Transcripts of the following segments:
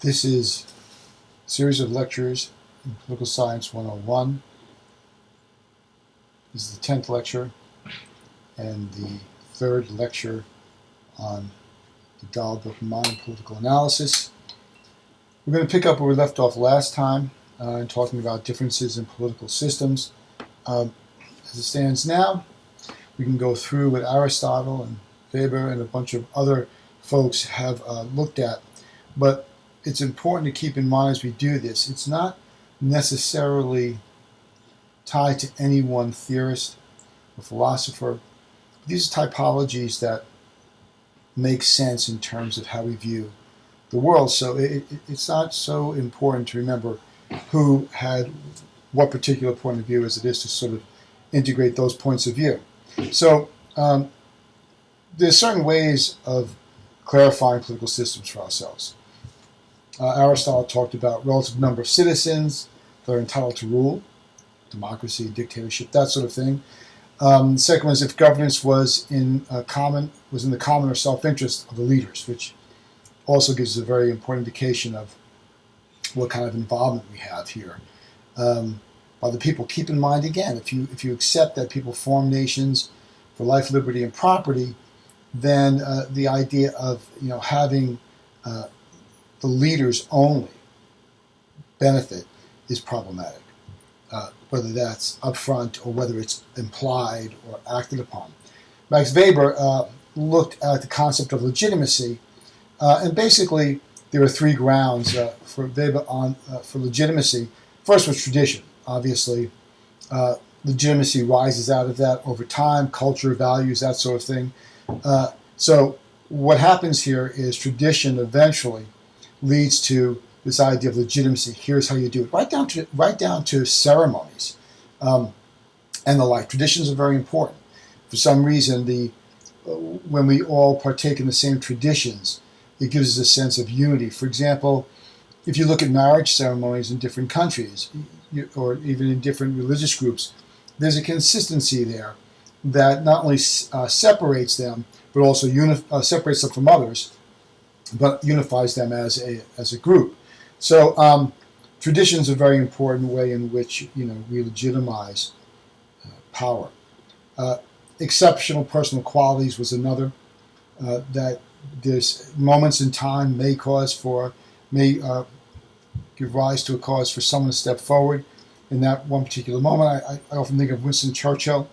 This is a series of lectures in Political Science 101. This is the 10th lecture and the third lecture on the Dahl book, Modern Political Analysis. We're going to pick up where we left off last time in talking about differences in political systems. As it stands now, we can go through what Aristotle and Weber and a bunch of other folks have looked at, but it's important to keep in mind as we do this, it's not necessarily tied to any one theorist or philosopher. These are typologies that make sense in terms of how we view the world. So it's not so important to remember who had what particular point of view as it is to sort of integrate those points of view. So there's certain ways of clarifying political systems for ourselves. Aristotle talked about relative number of citizens that are entitled to rule, democracy, dictatorship, that sort of thing. The second was if governance was in the common or self-interest of the leaders, which also gives a very important indication of what kind of involvement we have here by the people. Keep in mind again, if you accept that people form nations for life, liberty, and property, then the idea of having the leaders only benefit is problematic, whether that's upfront or whether it's implied or acted upon. Max Weber looked at the concept of legitimacy, and basically there are three grounds for Weber for legitimacy. First was tradition. Obviously, legitimacy rises out of that over time, culture, values, that sort of thing. So what happens here is tradition eventually leads to this idea of legitimacy. Here's how you do it, right down to ceremonies and the like. Traditions are very important. For some reason, when we all partake in the same traditions, it gives us a sense of unity. For example, if you look at marriage ceremonies in different countries, or even in different religious groups, there's a consistency there that not only separates them, but also separates them from others, but unifies them as a group. So traditions are a very important way in which we legitimize power. Exceptional personal qualities was another that there's moments in time may give rise to a cause for someone to step forward in that one particular moment. I often think of Winston Churchill,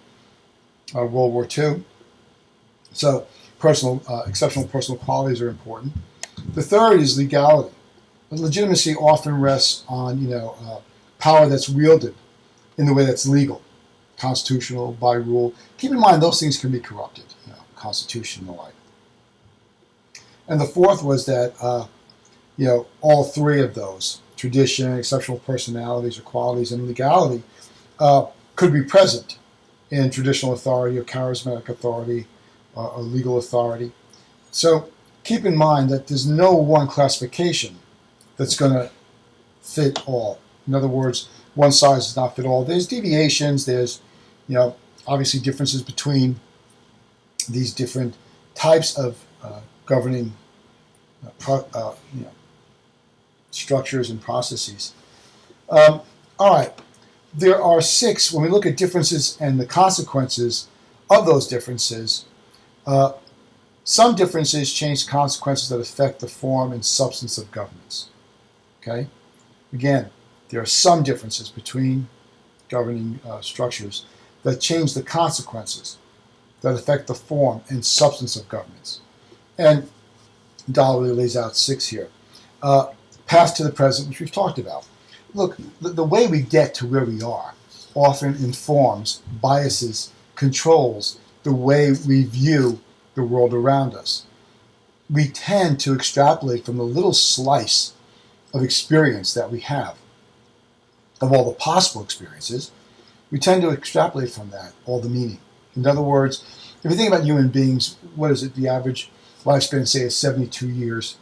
World War II. So exceptional personal qualities are important. The third is legality. Legitimacy often rests on power that's wielded in the way that's legal, constitutional, by rule. Keep in mind those things can be corrupted, Constitution and the like. And the fourth was that all three of those, tradition, exceptional personalities or qualities, and legality, could be present in traditional authority or charismatic authority or legal authority. So keep in mind that there's no one classification that's going to fit all. In other words, one size does not fit all. There's deviations. There's, obviously differences between these different types of governing structures and processes. All right. There are six, when we look at differences and the consequences of those differences, some differences change consequences that affect the form and substance of governments. Okay? Again, there are some differences between governing structures that change the consequences that affect the form and substance of governments. And Dahl really lays out six here. Past to the present, which we've talked about. Look, the way we get to where we are often informs, biases, controls the way we view the world around us. We tend to extrapolate from the little slice of experience that we have, of all the possible experiences. We tend to extrapolate from that all the meaning. In other words, if you think about human beings, what is it? The average lifespan, say, is 72 years.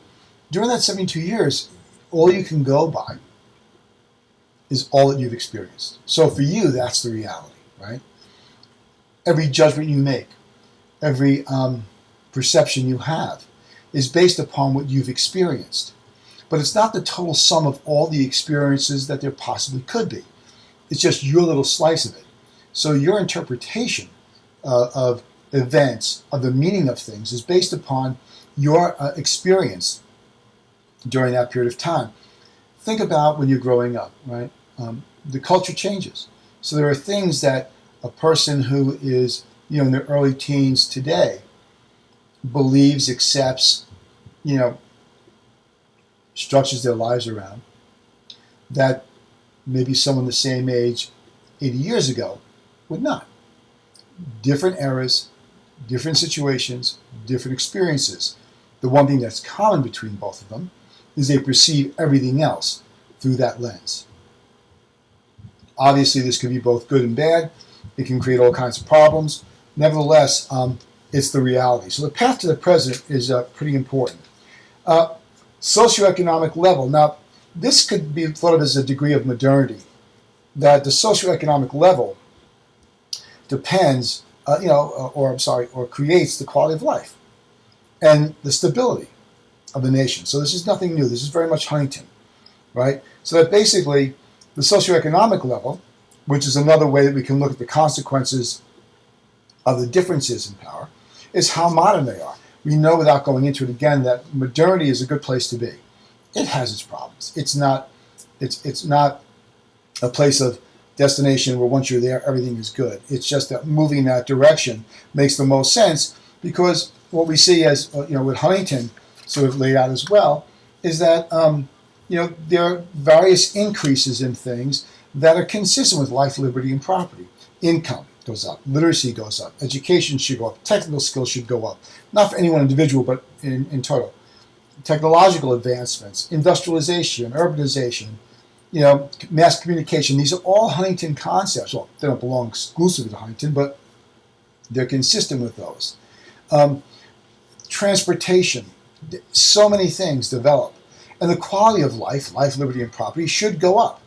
During that 72 years, all you can go by is all that you've experienced. So for you, that's the reality, right? Every judgment you make, every perception you have is based upon what you've experienced. but it's not the total sum of all the experiences that there possibly could be. It's just your little slice of it. So your interpretation of events, of the meaning of things, is based upon your experience during that period of time. Think about when you're growing up, right? The culture changes. So there are things that a person who is, in their early teens today believes, accepts, structures their lives around, that maybe someone the same age 80 years ago would not. Different eras, different situations, different experiences. The one thing that's common between both of them is they perceive everything else through that lens. Obviously, this could be both good and bad. It can create all kinds of problems. Nevertheless, it's the reality. So the path to the present is pretty important. Socioeconomic level. Now, this could be thought of as a degree of modernity, that the socioeconomic level depends, or creates the quality of life and the stability of the nation. So this is nothing new. This is very much Huntington, right? So that basically the socioeconomic level, which is another way that we can look at the consequences of the differences in power, is how modern they are. We know without going into it again that modernity is a good place to be. It has its problems. It's not a place of destination where once you're there, everything is good. It's just that moving in that direction makes the most sense, because what we see as, with Huntington sort of laid out as well, is that, there are various increases in things that are consistent with life, liberty, and property. Income goes up, literacy goes up, education should go up, technical skills should go up, not for any one individual, but in total. Technological advancements, industrialization, urbanization, mass communication, these are all Huntington concepts. Well, they don't belong exclusively to Huntington, but they're consistent with those. Transportation, so many things develop. And the quality of life, liberty, and property should go up.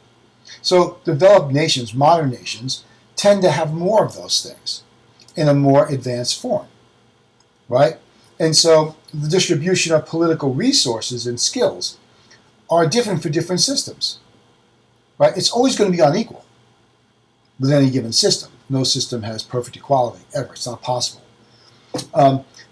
So developed nations, modern nations, tend to have more of those things in a more advanced form, right? And so the distribution of political resources and skills are different for different systems, right? It's always going to be unequal with any given system. No system has perfect equality, ever. It's not possible.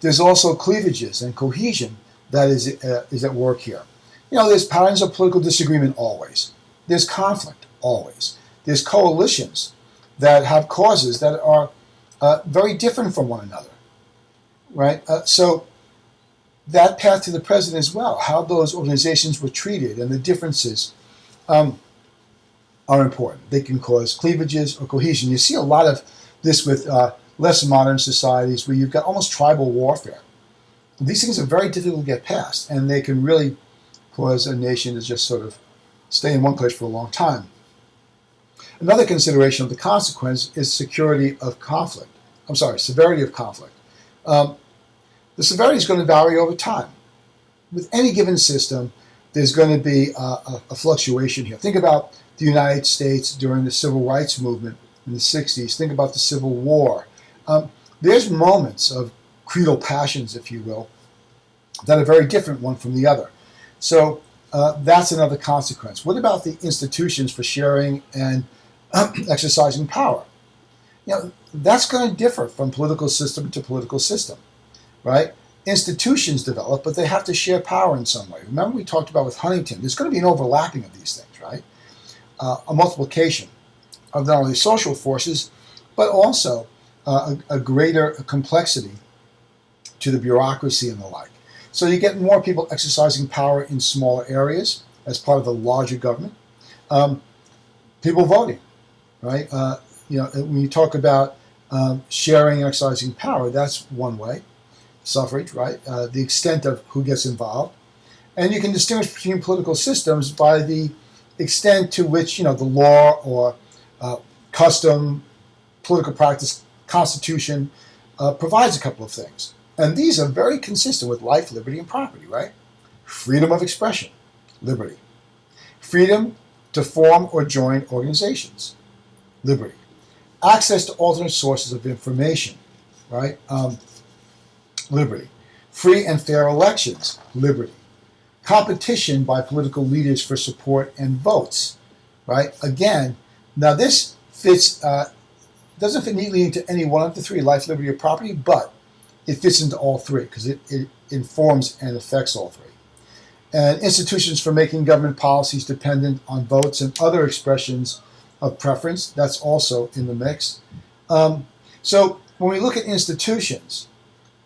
There's also cleavages and cohesion that is at work here. There's patterns of political disagreement always. There's conflict always. There's coalitions that have causes that are very different from one another, right? So that path to the present as well, how those organizations were treated and the differences are important. They can cause cleavages or cohesion. You see a lot of this with less modern societies where you've got almost tribal warfare. These things are very difficult to get past, and they can really cause a nation to just sort of stay in one place for a long time. Another consideration of the consequence is severity of conflict. The severity is going to vary over time. With any given system, there's going to be a fluctuation here. Think about the United States during the Civil Rights Movement in the 60s. Think about the Civil War. There's moments of creedal passions, if you will, that are very different one from the other. So that's another consequence. What about the institutions for sharing and exercising power? That's going to differ from political system to political system, right? Institutions develop, but they have to share power in some way. Remember we talked about with Huntington, there's going to be an overlapping of these things, right? A multiplication of not only social forces, but also a greater complexity to the bureaucracy and the like. So you get more people exercising power in smaller areas as part of the larger government. People voting, right? When you talk about sharing and exercising power, that's one way. Suffrage, right? The extent of who gets involved. And you can distinguish between political systems by the extent to which, the law or custom, political practice, constitution provides a couple of things. And these are very consistent with life, liberty, and property, right? Freedom of expression, liberty. Freedom to form or join organizations, liberty. Access to alternate sources of information, right? Liberty. Free and fair elections, liberty. competition by political leaders for support and votes, right? Again, now this fits, doesn't fit neatly into any one of the three, life, liberty, or property, but it fits into all three because it informs and affects all three. And institutions for making government policies dependent on votes and other expressions of preference, that's also in the mix. So when we look at institutions,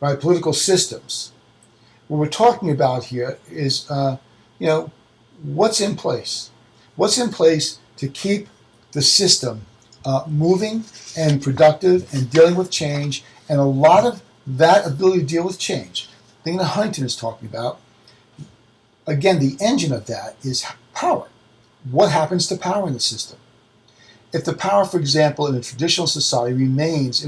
right, political systems, what we're talking about here is, what's in place? What's in place to keep the system moving and productive and dealing with change? And a lot of that ability to deal with change, the thing that Huntington is talking about, again, the engine of that is power. What happens to power in the system? If the power, for example, in a traditional society remains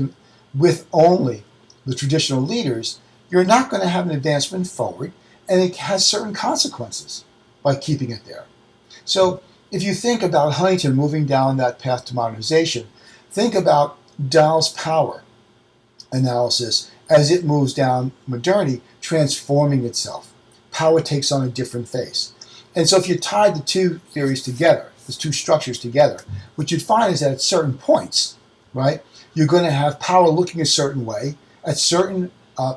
with only the traditional leaders, you're not going to have an advancement forward, and it has certain consequences by keeping it there. So if you think about Huntington moving down that path to modernization, think about Dahl's power analysis as it moves down modernity, transforming itself. Power takes on a different face. And so if you tied the two theories together, those two structures together, what you'd find is that at certain points, right, you're going to have power looking a certain way at certain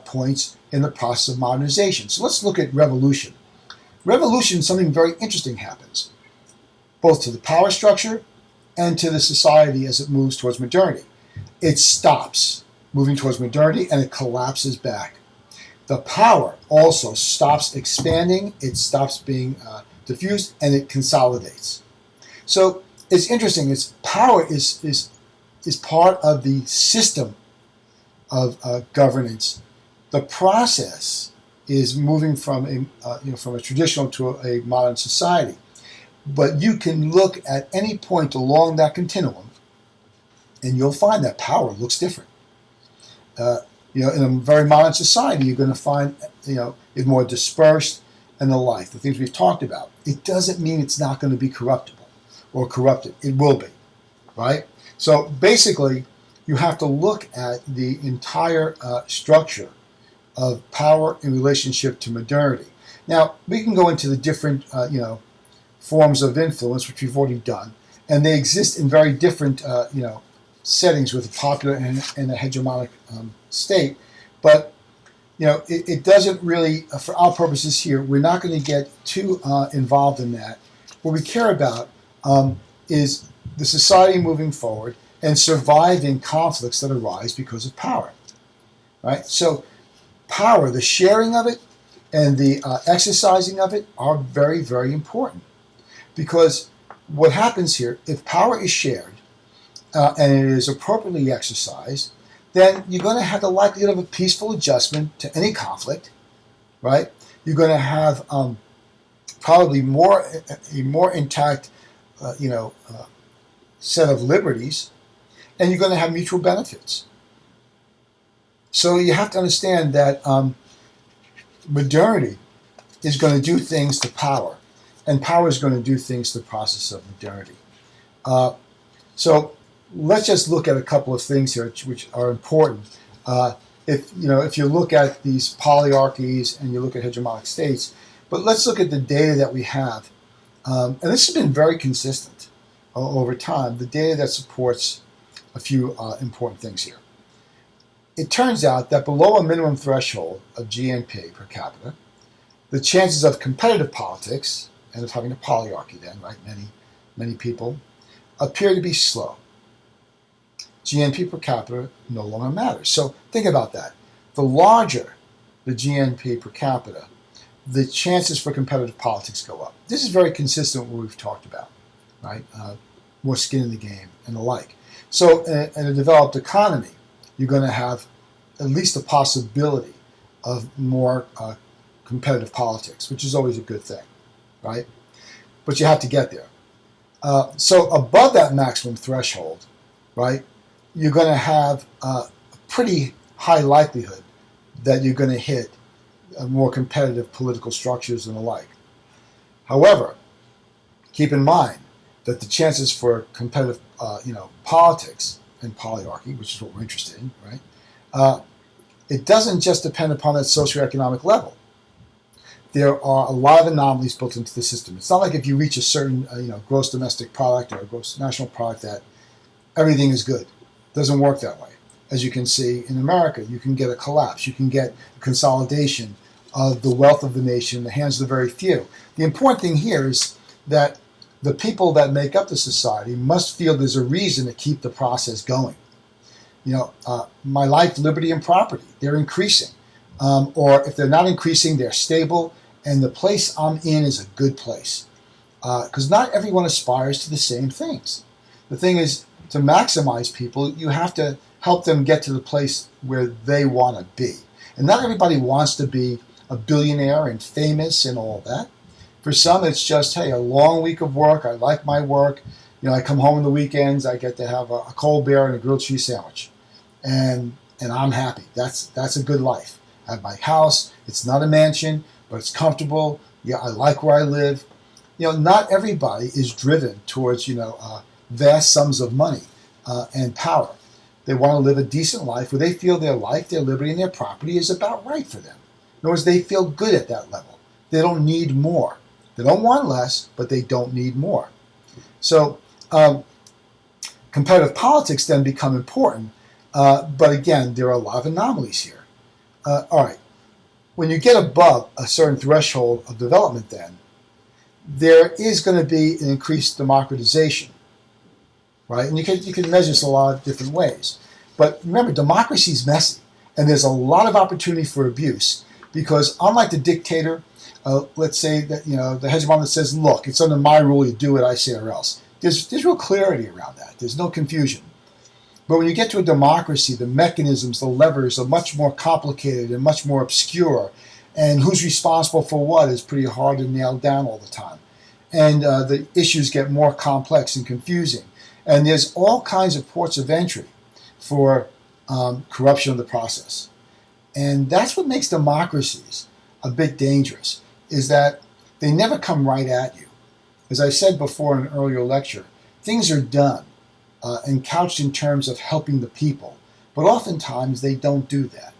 points in the process of modernization. So let's look at revolution. Revolution, something very interesting happens, both to the power structure and to the society as it moves towards modernity. It stops moving towards modernity and it collapses back. The power also stops expanding, it stops being diffused, and it consolidates. So it's interesting, power is part of the system of governance. The process is moving from a traditional to a modern society. But you can look at any point along that continuum, and you'll find that power looks different. In a very modern society, you're going to find, it's more dispersed and the like, the things we've talked about. It doesn't mean it's not going to be corruptible or corrupted. It will be, right? So basically, you have to look at the entire structure of power in relationship to modernity. Now, we can go into the different, forms of influence, which we've already done, and they exist in very different, settings with a popular and a hegemonic state. But it doesn't really, for our purposes here, we're not going to get too involved in that. What we care about is the society moving forward and surviving conflicts that arise because of power. Right? So power, the sharing of it and the exercising of it are very, very important. Because what happens here, if power is shared and it is appropriately exercised, then you're going to have the likelihood of a peaceful adjustment to any conflict, right? You're going to have probably a more intact, set of liberties, and you're going to have mutual benefits. So you have to understand that modernity is going to do things to power, and power is going to do things to the process of modernity. So let's just look at a couple of things here which are important. If you look at these polyarchies and you look at hegemonic states, but let's look at the data that we have. And this has been very consistent over time, the data that supports a few important things here. It turns out that below a minimum threshold of GNP per capita, the chances of competitive politics, and of having a polyarchy then, right, many people, appear to be slow. GNP per capita no longer matters. So think about that. The larger the GNP per capita, the chances for competitive politics go up. This is very consistent with what we've talked about, right? More skin in the game and the like. So in a developed economy, you're going to have at least a possibility of more competitive politics, which is always a good thing, right? But you have to get there. So above that maximum threshold, right, you're going to have a pretty high likelihood that you're going to hit more competitive political structures and the like. However, keep in mind that the chances for competitive, politics and polyarchy, which is what we're interested in, right? It doesn't just depend upon that socioeconomic level. there are a lot of anomalies built into the system. It's not like if you reach a certain gross domestic product or a gross national product that everything is good. It doesn't work that way. As you can see in America, you can get a collapse. You can get a consolidation of the wealth of the nation in the hands of the very few. The important thing here is that the people that make up the society must feel there's a reason to keep the process going. My life, liberty, and property, they're increasing. Or if they're not increasing, they're stable, and the place I'm in is a good place. Because not everyone aspires to the same things. The thing is, to maximize people, you have to help them get to the place where they want to be. And not everybody wants to be a billionaire and famous and all that. For some, it's just, hey, a long week of work. I like my work. I come home on the weekends. I get to have a cold beer and a grilled cheese sandwich, and I'm happy. That's a good life. I have my house. It's not a mansion, but it's comfortable. Yeah, I like where I live. Not everybody is driven towards vast sums of money and power. They want to live a decent life where they feel their life, their liberty, and their property is about right for them. In other words, they feel good at that level. They don't need more. They don't want less, but they don't need more. So competitive politics then become important, but again, there are a lot of anomalies here. All right, when you get above a certain threshold of development then, there is going to be an increased democratization, right? And you can measure this a lot of different ways. But remember, democracy is messy, and there's a lot of opportunity for abuse because unlike the dictator, let's say that the hegemon that says, look, it's under my rule, you do it, I say or else. There's real clarity around that. There's no confusion. But when you get to a democracy, the mechanisms, the levers are much more complicated and much more obscure. And who's responsible for what is pretty hard to nail down all the time. And the issues get more complex and confusing. And there's all kinds of ports of entry for corruption of the process. And that's what makes democracies a bit dangerous, is that they never come right at you. As I said before in an earlier lecture, things are done and couched in terms of helping the people. But oftentimes they don't do that.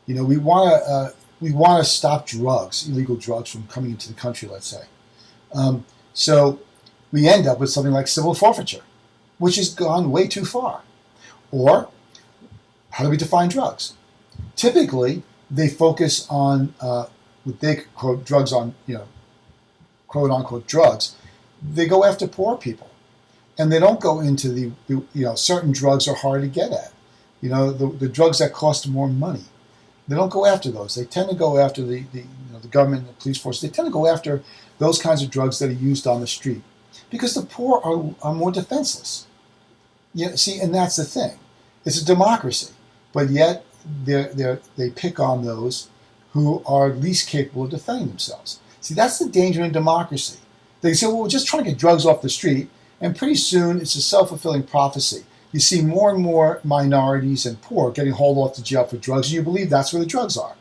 We want to stop drugs, illegal drugs, from coming into the country, let's say. So we end up with something like civil forfeiture, which has gone way too far. Or how do we define drugs? Typically, they focus on what they quote drugs on, quote unquote drugs. They go after poor people, and they don't go into the certain drugs are hard to get at. The drugs that cost more money. They don't go after those. They tend to go after the government and the police force. They tend to go after those kinds of drugs that are used on the street because the poor are more defenseless. See, and that's the thing. It's a democracy, but yet they pick on those who are least capable of defending themselves. See, that's the danger in democracy. They say, well, we're just trying to get drugs off the street, and pretty soon it's a self-fulfilling prophecy. You see more and more minorities and poor getting hauled off to jail for drugs, and you believe that's where the drugs are.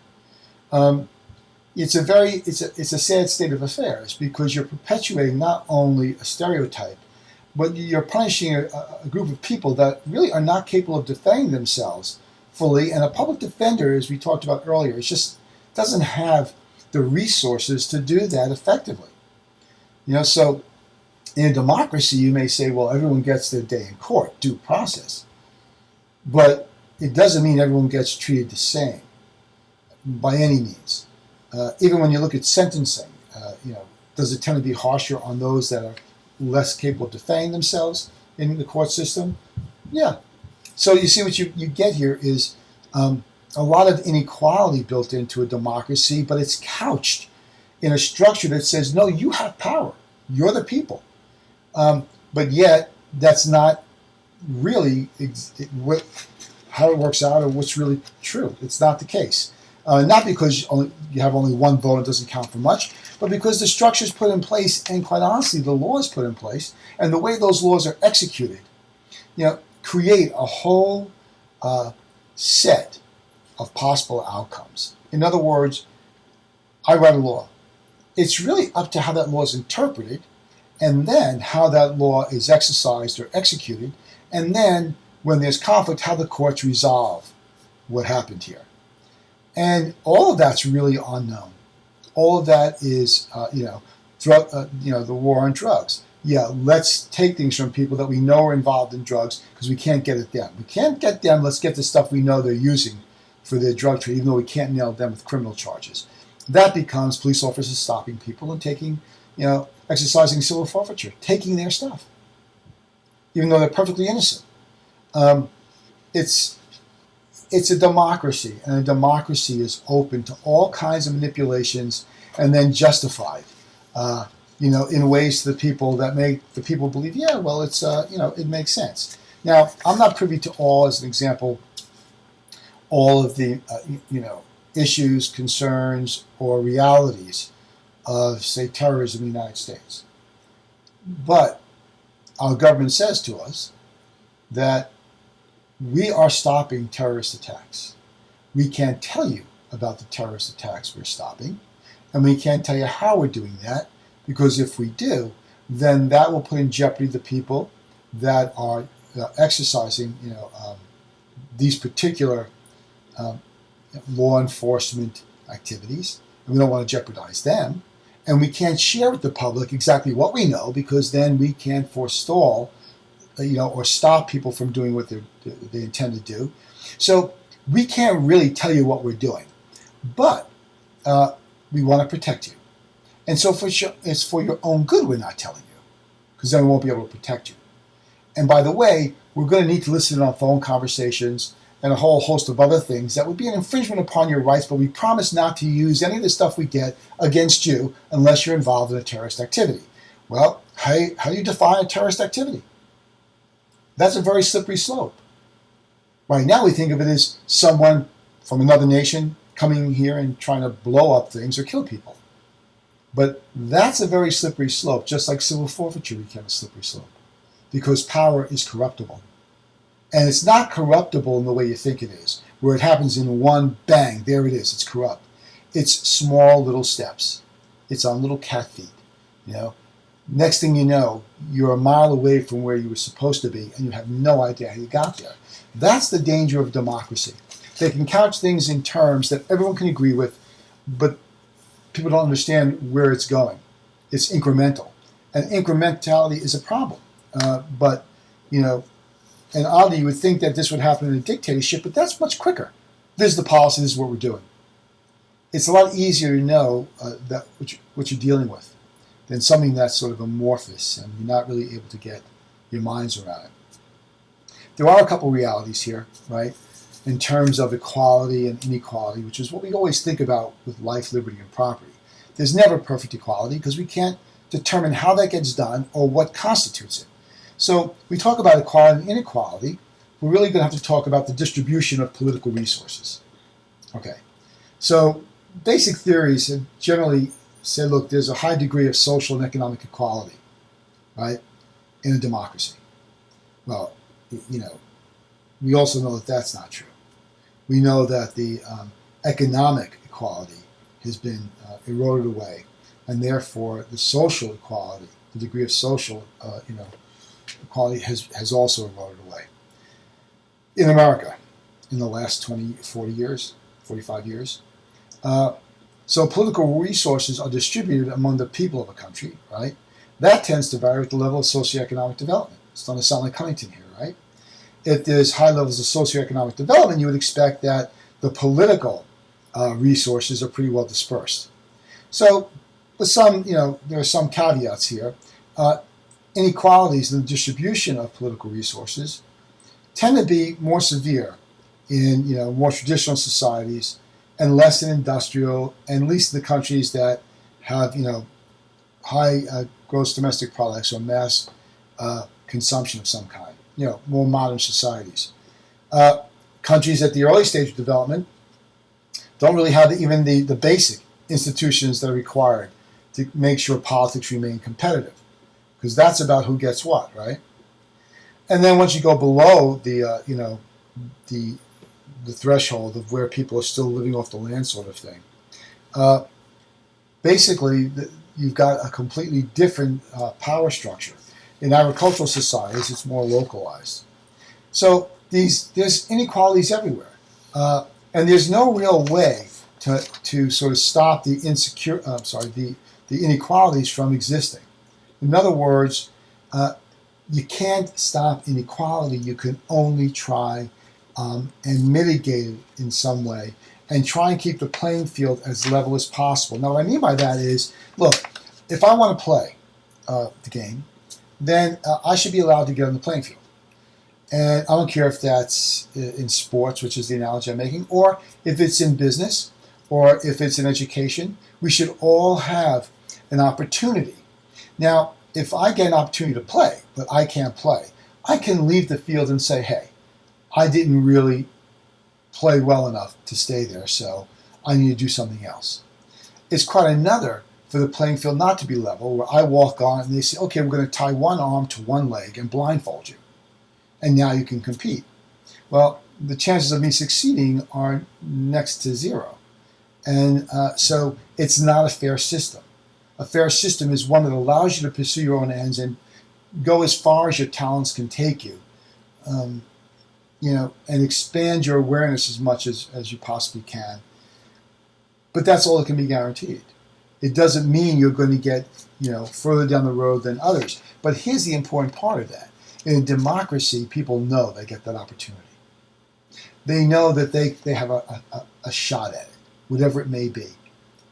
It's a sad state of affairs because you're perpetuating not only a stereotype, but you're punishing a group of people that really are not capable of defending themselves fully. And a public defender, as we talked about earlier, it just doesn't have the resources to do that effectively. So in a democracy, you may say, well, everyone gets their day in court, due process. But it doesn't mean everyone gets treated the same by any means. Even when you look at sentencing, does it tend to be harsher on those that are less capable of defending themselves in the court system? Yeah. So you see what you get here is a lot of inequality built into a democracy, but it's couched in a structure that says, no, you have power. You're the people. But yet, that's not really how it works out or what's really true. It's not the case. Not because you have only one vote, it doesn't count for much, but because the structure's put in place, and quite honestly, the laws put in place, and the way those laws are executed, create a whole set of possible outcomes. In other words, I write a law. It's really up to how that law is interpreted, and then how that law is exercised or executed, and then when there's conflict, how the courts resolve what happened here. And all of that's really unknown. all of that is, drug, the war on drugs. Yeah, let's take things from people that we know are involved in drugs because we can't get at them. We can't get them. Let's get the stuff we know they're using for their drug trade, even though we can't nail them with criminal charges. That becomes police officers stopping people and taking, exercising civil forfeiture, taking their stuff, even though they're perfectly innocent. It's a democracy, and a democracy is open to all kinds of manipulations and then justified, in ways to the people that make the people believe, yeah, well, it's, it makes sense. Now, I'm not privy to all, as an example, all of the, issues, concerns, or realities of, say, terrorism in the United States. But our government says to us that we are stopping terrorist attacks. We can't tell you about the terrorist attacks we're stopping, and we can't tell you how we're doing that, because if we do, then that will put in jeopardy the people that are exercising, these particular law enforcement activities, and we don't want to jeopardize them. And we can't share with the public exactly what we know, because then we can't forestall, or stop people from doing what they intend to do. So we can't really tell you what we're doing, but we want to protect you. And so it's for your own good we're not telling you, because then we won't be able to protect you. And by the way, we're going to need to listen to our phone conversations and a whole host of other things that would be an infringement upon your rights, but we promise not to use any of the stuff we get against you unless you're involved in a terrorist activity. Well, how do you define a terrorist activity? That's a very slippery slope. Right now we think of it as someone from another nation coming here and trying to blow up things or kill people. But that's a very slippery slope, just like civil forfeiture became a slippery slope, because power is corruptible. And it's not corruptible in the way you think it is, where it happens in one bang, there it is, it's corrupt. It's small little steps. It's on little cat feet, Next thing you know, you're a mile away from where you were supposed to be, and you have no idea how you got there. That's the danger of democracy. They can couch things in terms that everyone can agree with, but people don't understand where it's going. It's incremental. And incrementality is a problem. And oddly, you would think that this would happen in a dictatorship, but that's much quicker. This is the policy, this is what we're doing. It's a lot easier to know that what you're dealing with than something that's sort of amorphous and you're not really able to get your minds around it. There are a couple realities here, right, in terms of equality and inequality, which is what we always think about with life, liberty, and property. There's never perfect equality because we can't determine how that gets done or what constitutes it. So we talk about equality and inequality. We're really going to have to talk about the distribution of political resources. Okay, so basic theories have generally said, look, there's a high degree of social and economic equality, right, in a democracy. Well, we also know that that's not true. We know that the economic equality has been eroded away, and therefore the social equality, the degree of social, equality has also eroded away. In America, in the last 20, 40 years, 45 years, so political resources are distributed among the people of a country, right? That tends to vary with the level of socioeconomic development. It's not a sound like Huntington here, right? If there's high levels of socioeconomic development, you would expect that the political resources are pretty well dispersed. So, with some, there are some caveats here. Inequalities in the distribution of political resources tend to be more severe in, more traditional societies and less in industrial, and at least in the countries that have, high gross domestic products or mass consumption of some kind, more modern societies. Countries at the early stage of development don't really have even the basic institutions that are required to make sure politics remain competitive, because that's about who gets what, right? And then once you go below the threshold of where people are still living off the land sort of thing, basically you've got a completely different power structure. In agricultural societies, it's more localized. So there's inequalities everywhere. And there's no real way to sort of stop the the inequalities from existing. In other words, you can't stop inequality. You can only try and mitigate it in some way and try and keep the playing field as level as possible. Now, what I mean by that is, look, if I want to play the game, then I should be allowed to get on the playing field. And I don't care if that's in sports, which is the analogy I'm making, or if it's in business, or if it's in education. We should all have an opportunity. Now, if I get an opportunity to play, but I can't play, I can leave the field and say, hey, I didn't really play well enough to stay there, so I need to do something else. It's quite another for the playing field not to be level, where I walk on and they say, okay, we're going to tie one arm to one leg and blindfold you, and now you can compete. Well, the chances of me succeeding are next to zero. And so it's not a fair system. A fair system is one that allows you to pursue your own ends and go as far as your talents can take you, and expand your awareness as much as you possibly can. But that's all that can be guaranteed. It doesn't mean you're going to get, further down the road than others. But here's the important part of that. In a democracy, people know they get that opportunity. They know that they have a shot at it, whatever it may be,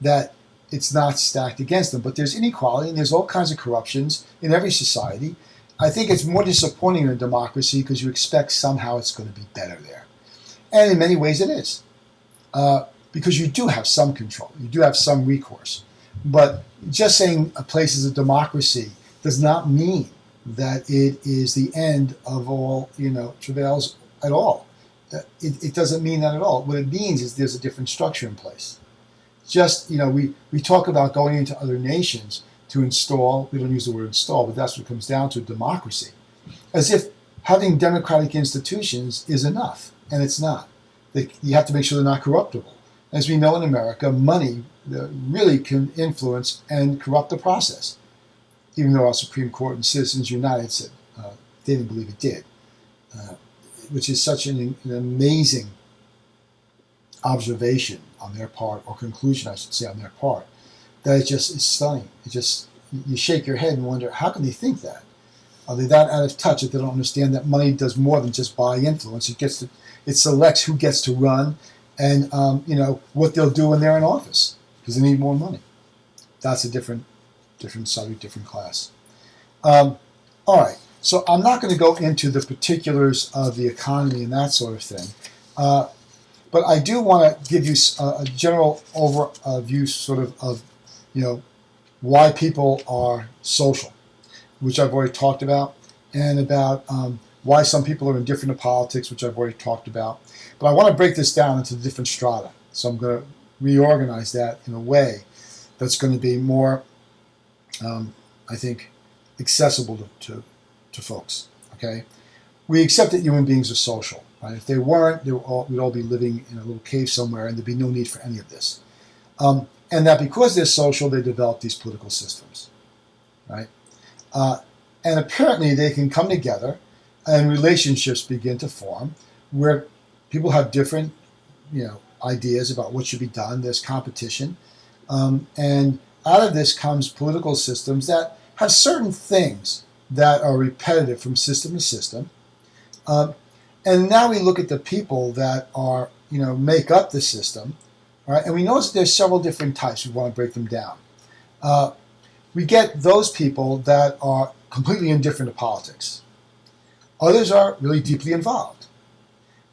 that it's not stacked against them. But there's inequality and there's all kinds of corruptions in every society. I think it's more disappointing in a democracy because you expect somehow it's going to be better there. And in many ways it is. Because you do have some control. You do have some recourse. But just saying a place is a democracy does not mean that it is the end of all, travails at all. It doesn't mean that at all. What it means is there's a different structure in place. Just, we talk about going into other nations to install, we don't use the word install, but that's what it comes down to, democracy. As if having democratic institutions is enough, and it's not. You have to make sure they're not corruptible. As we know in America, money really can influence and corrupt the process, even though our Supreme Court and Citizens United said they didn't believe it did, which is such an amazing observation on their part, or conclusion, I should say, on their part, that it just is stunning. You shake your head and wonder, how can they think that? Are they that out of touch that they don't understand that money does more than just buy influence? It selects who gets to run and what they'll do when they're in office, because they need more money. That's a different subject, different class. All right, so I'm not going to go into the particulars of the economy and that sort of thing. But I do want to give you a general overview of why people are social, which I've already talked about, and about why some people are indifferent to politics, which I've already talked about. But I want to break this down into different strata. So I'm going to reorganize that in a way that's going to be more, I think, accessible to folks. Okay, we accept that human beings are social. Right? If they weren't, we'd all be living in a little cave somewhere, and there'd be no need for any of this. And that because they're social, they develop these political systems, right? And apparently they can come together, and relationships begin to form where people have different, ideas about what should be done. There's competition, and out of this comes political systems that have certain things that are repetitive from system to system. And now we look at the people that are, make up the system, right? And we notice there's several different types. We want to break them down. We get those people that are completely indifferent to politics. Others are really deeply involved.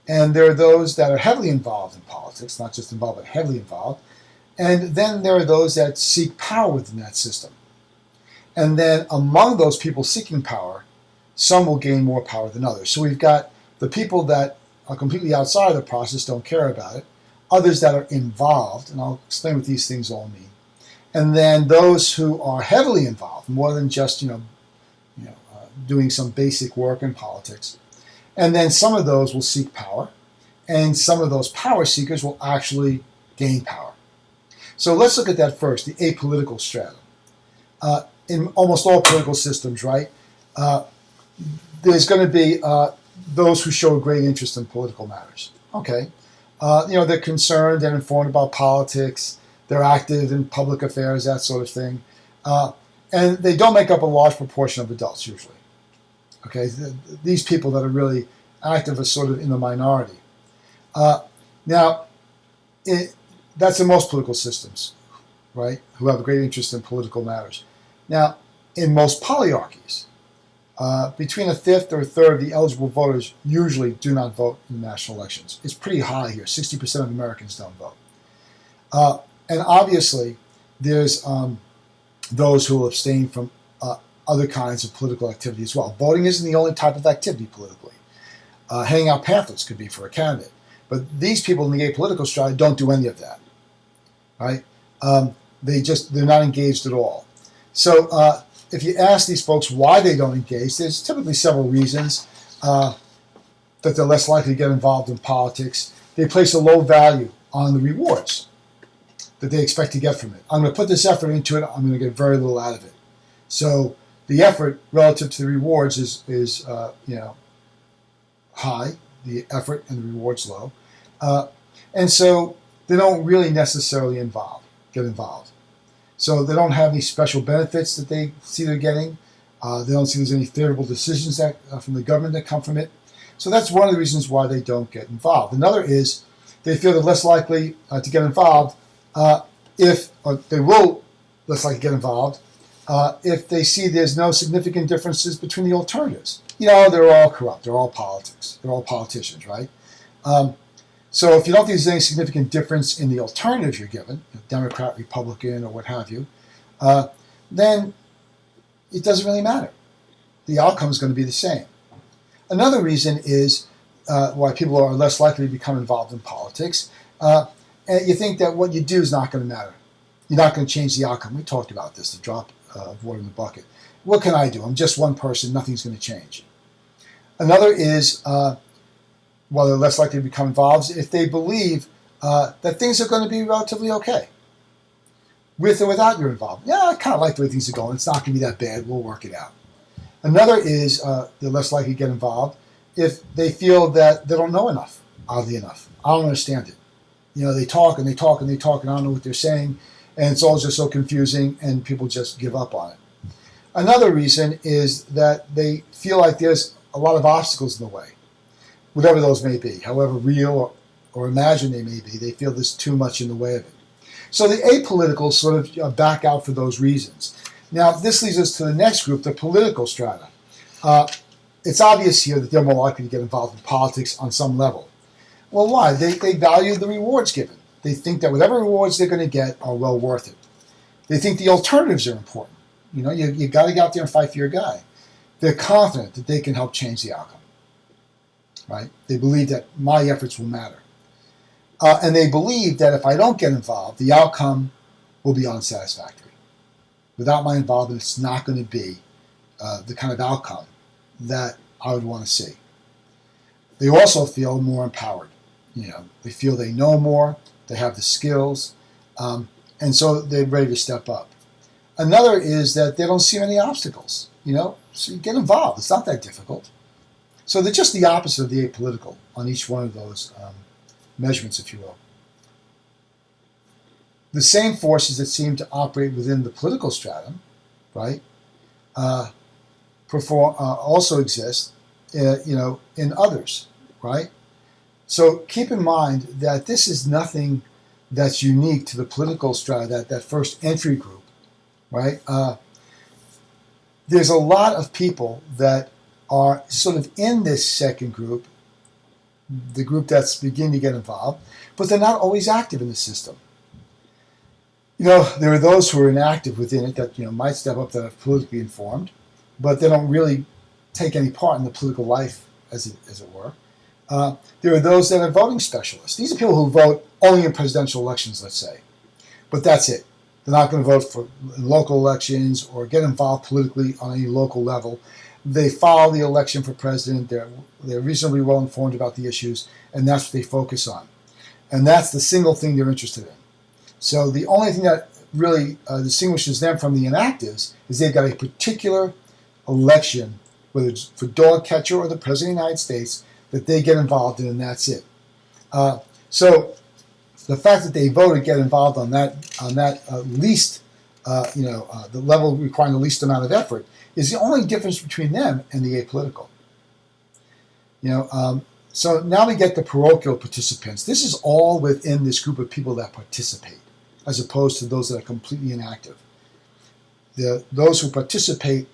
And there are those that are heavily involved in politics, not just involved, but heavily involved. And then there are those that seek power within that system. And then among those people seeking power, some will gain more power than others. So we've got the people that are completely outside of the process, don't care about it. Others that are involved, and I'll explain what these things all mean. And then those who are heavily involved, more than just doing some basic work in politics. And then some of those will seek power, and some of those power seekers will actually gain power. So let's look at that first, the apolitical stratum. In almost all political systems, right, there's going to be those who show a great interest in political matters. Okay. They're concerned and informed about politics. They're active in public affairs, that sort of thing. And they don't make up a large proportion of adults usually. Okay, these people that are really active are sort of in the minority. Now, that's in most political systems, right, who have a great interest in political matters. Now, in most polyarchies, between a fifth or a third of the eligible voters usually do not vote in national elections. It's pretty high here. 60% of Americans don't vote. And obviously, there's those who will abstain from other kinds of political activity as well. Voting isn't the only type of activity politically. Handing out pamphlets could be for a candidate. But these people in the apolitical strata don't do any of that, right? They're not engaged at all. So if you ask these folks why they don't engage, there's typically several reasons that they're less likely to get involved in politics. They place a low value on the rewards that they expect to get from it. I'm going to put this effort into it. I'm going to get very little out of it. So the effort relative to the rewards is high. The effort and the rewards low, and so they don't really necessarily get involved. So they don't have any special benefits that they see they're getting. They don't see there's any favorable decisions that from the government that come from it. So that's one of the reasons why they don't get involved. Another is they feel they're less likely to get involved if they see there's no significant differences between the alternatives. They're all corrupt. They're all politics. They're all politicians, right? So if you don't think there's any significant difference in the alternatives you're given, Democrat, Republican, or what have you, then it doesn't really matter. The outcome is going to be the same. Another reason is why people are less likely to become involved in politics. And you think that what you do is not going to matter. You're not going to change the outcome. We talked about this, the drop of water in the bucket. What can I do? I'm just one person. Nothing's going to change. Another is, while they're less likely to become involved, if they believe that things are going to be relatively okay, with or without your involvement. Yeah, I kind of like the way things are going. It's not going to be that bad. We'll work it out. Another is they're less likely to get involved if they feel that they don't know enough, oddly enough. I don't understand it. They talk and they talk and they talk, and I don't know what they're saying, and it's all just so confusing, and people just give up on it. Another reason is that they feel like there's a lot of obstacles in the way, whatever those may be, however real or imagined they may be. They feel there's too much in the way of it. So the apolitical sort of back out for those reasons. Now, this leads us to the next group, the political strata. It's obvious here that they're more likely to get involved in politics on some level. Well, why? They value the rewards given. They think that whatever rewards they're going to get are well worth it. They think the alternatives are important. You got to get out there and fight for your guy. They're confident that they can help change the outcome, right? They believe that my efforts will matter. And they believe that if I don't get involved, the outcome will be unsatisfactory. Without my involvement, it's not going to be the kind of outcome that I would want to see. They also feel more empowered. They feel they know more, they have the skills, and so they're ready to step up. Another is that they don't see any obstacles. So you get involved. It's not that difficult. So they're just the opposite of the apolitical on each one of those measurements, if you will. The same forces that seem to operate within the political stratum, right, also exist, in others, right? So keep in mind that this is nothing that's unique to the political strata, that first entry group, right? There's a lot of people that are sort of in this second group, the group that's beginning to get involved, but they're not always active in the system. There are those who are inactive within it that might step up, that are politically informed, but they don't really take any part in the political life, as it were. There are those that are voting specialists. These are people who vote only in presidential elections, let's say, but that's it. They're not going to vote for local elections or get involved politically on any local level. They follow the election for president. They're reasonably well informed about the issues, and that's what they focus on. And that's the single thing they're interested in. So the only thing that really distinguishes them from the inactives is they've got a particular election, whether it's for dog catcher or the President of the United States, that they get involved in, and that's it. So the fact that they vote to get involved on that least, the level requiring the least amount of effort is the only difference between them and the apolitical. So now we get the parochial participants. This is all within this group of people that participate, as opposed to those that are completely inactive. Those who participate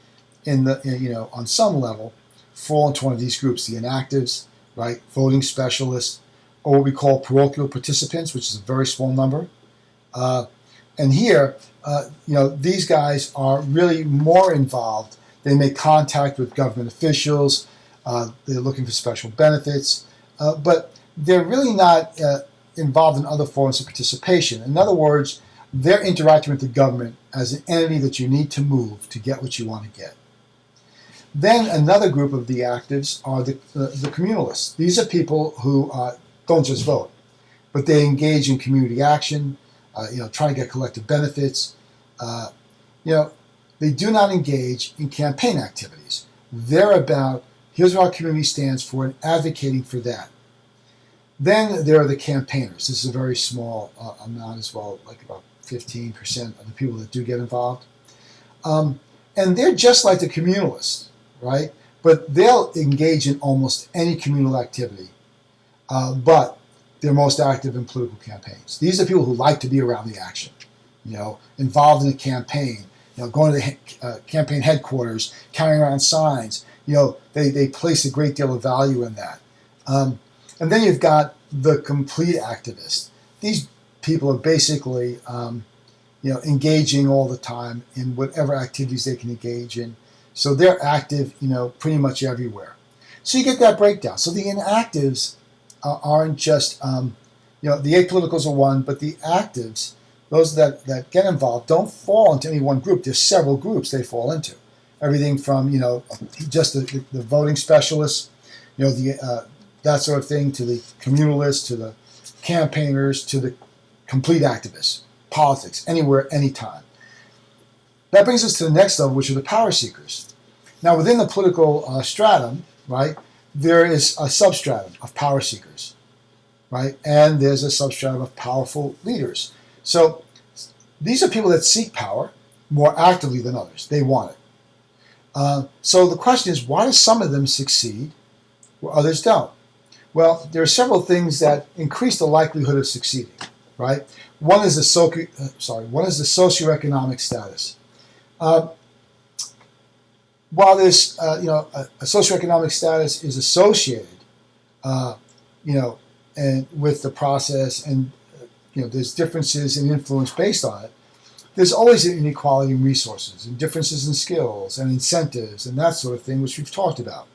on some level fall into one of these groups: the inactives, right, voting specialists, or what we call parochial participants, which is a very small number. And here, these guys are really more involved. They make contact with government officials. They're looking for special benefits, but they're really not involved in other forms of participation. In other words, they're interacting with the government as an entity that you need to move to get what you want to get. Then another group of the actives are the communalists. These are people who don't just vote, but they engage in community action, trying to get collective benefits. They do not engage in campaign activities. They're about, here's what our community stands for, and advocating for that. Then there are the campaigners. This is a very small amount as well, like about 15% of the people that do get involved. And they're just like the communalists, right? But they'll engage in almost any communal activity, but they're most active in political campaigns. These are people who like to be around the action, involved in a campaign, going to the campaign headquarters, carrying around signs. They place a great deal of value in that. And then you've got the complete activists. These people are basically, engaging all the time in whatever activities they can engage in. So they're active, pretty much everywhere. So you get that breakdown. So the inactives aren't just, the apoliticals are one, but the actives, those that get involved, don't fall into any one group. There's several groups they fall into. Everything from, just the voting specialists, that sort of thing, to the communalists, to the campaigners, to the complete activists, politics, anywhere, anytime. That brings us to the next level, which are the power seekers. Now, within the political stratum, right, there is a substratum of power seekers, right, and there's a substratum of powerful leaders. So these are people that seek power more actively than others. They want it. So the question is, why do some of them succeed where others don't? Well, there are several things that increase the likelihood of succeeding, right? One is the socioeconomic status. While this, a socioeconomic status is associated, and with the process, and there's differences in influence based on it, there's always an inequality in resources and differences in skills and incentives and that sort of thing, which we've talked about.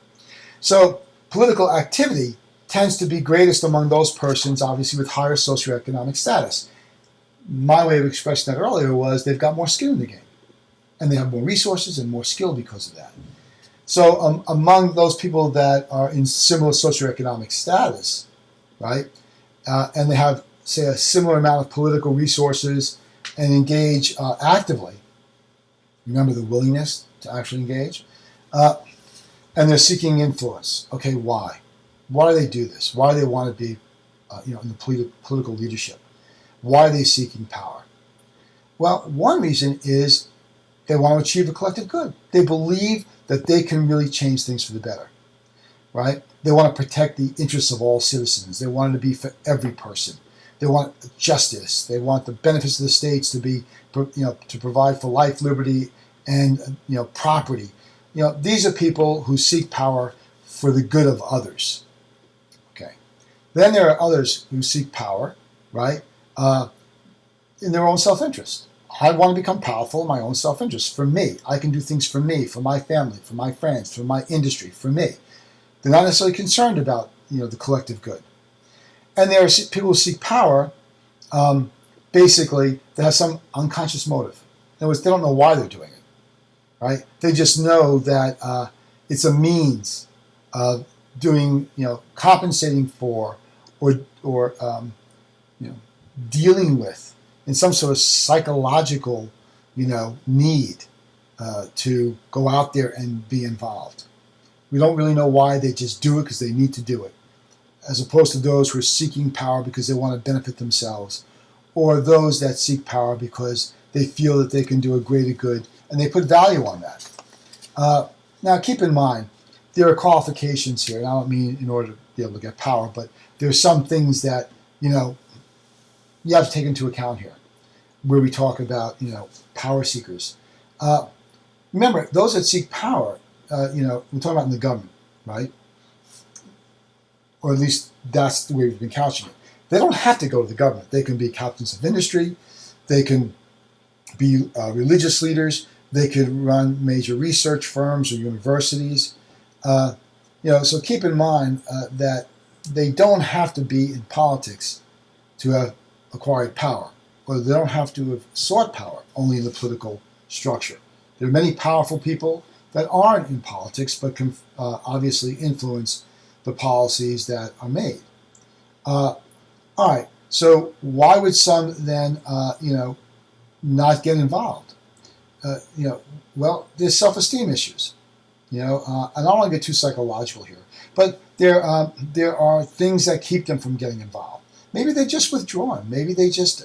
So political activity tends to be greatest among those persons, obviously, with higher socioeconomic status. My way of expressing that earlier was they've got more skin in the game, and they have more resources and more skill because of that. So among those people that are in similar socioeconomic status, right, and they have, say, a similar amount of political resources and engage actively, remember the willingness to actually engage, and they're seeking influence. Okay, why? Why do they do this? Why do they want to be in the political leadership? Why are they seeking power? Well, one reason is they want to achieve a collective good. They believe that they can really change things for the better, right? They want to protect the interests of all citizens. They want it to be for every person. They want justice. They want the benefits of the states to be, to provide for life, liberty, and property. These are people who seek power for the good of others. Okay. Then there are others who seek power, right, in their own self-interest. I want to become powerful in my own self-interest. For me, I can do things for me, for my family, for my friends, for my industry, for me. They're not necessarily concerned about the collective good. And there are people who seek power, basically, that have some unconscious motive. In other words, they don't know why they're doing it, right? They just know that it's a means of doing, compensating for, or dealing with, in some sort of psychological, need to go out there and be involved. We don't really know why. They just do it because they need to do it. as opposed to those who are seeking power because they want to benefit themselves, or those that seek power because they feel that they can do a greater good, and they put value on that. Now, keep in mind, there are qualifications here, and I don't mean in order to be able to get power, but there are some things that, you have to take into account here, where we talk about, power seekers. Remember, those that seek power, we're talking about in the government, right? Or at least that's the way we've been couching it. They don't have to go to the government. They can be captains of industry. They can be religious leaders. They could run major research firms or universities. So keep in mind that they don't have to be in politics to have acquired power, or they don't have to have sought power only in the political structure. There are many powerful people that aren't in politics but can obviously influence the policies that are made. All right, so why would some then, not get involved? Well, there's self-esteem issues. I don't want to get too psychological here, but there are things that keep them from getting involved. Maybe they're just withdrawn. Maybe they just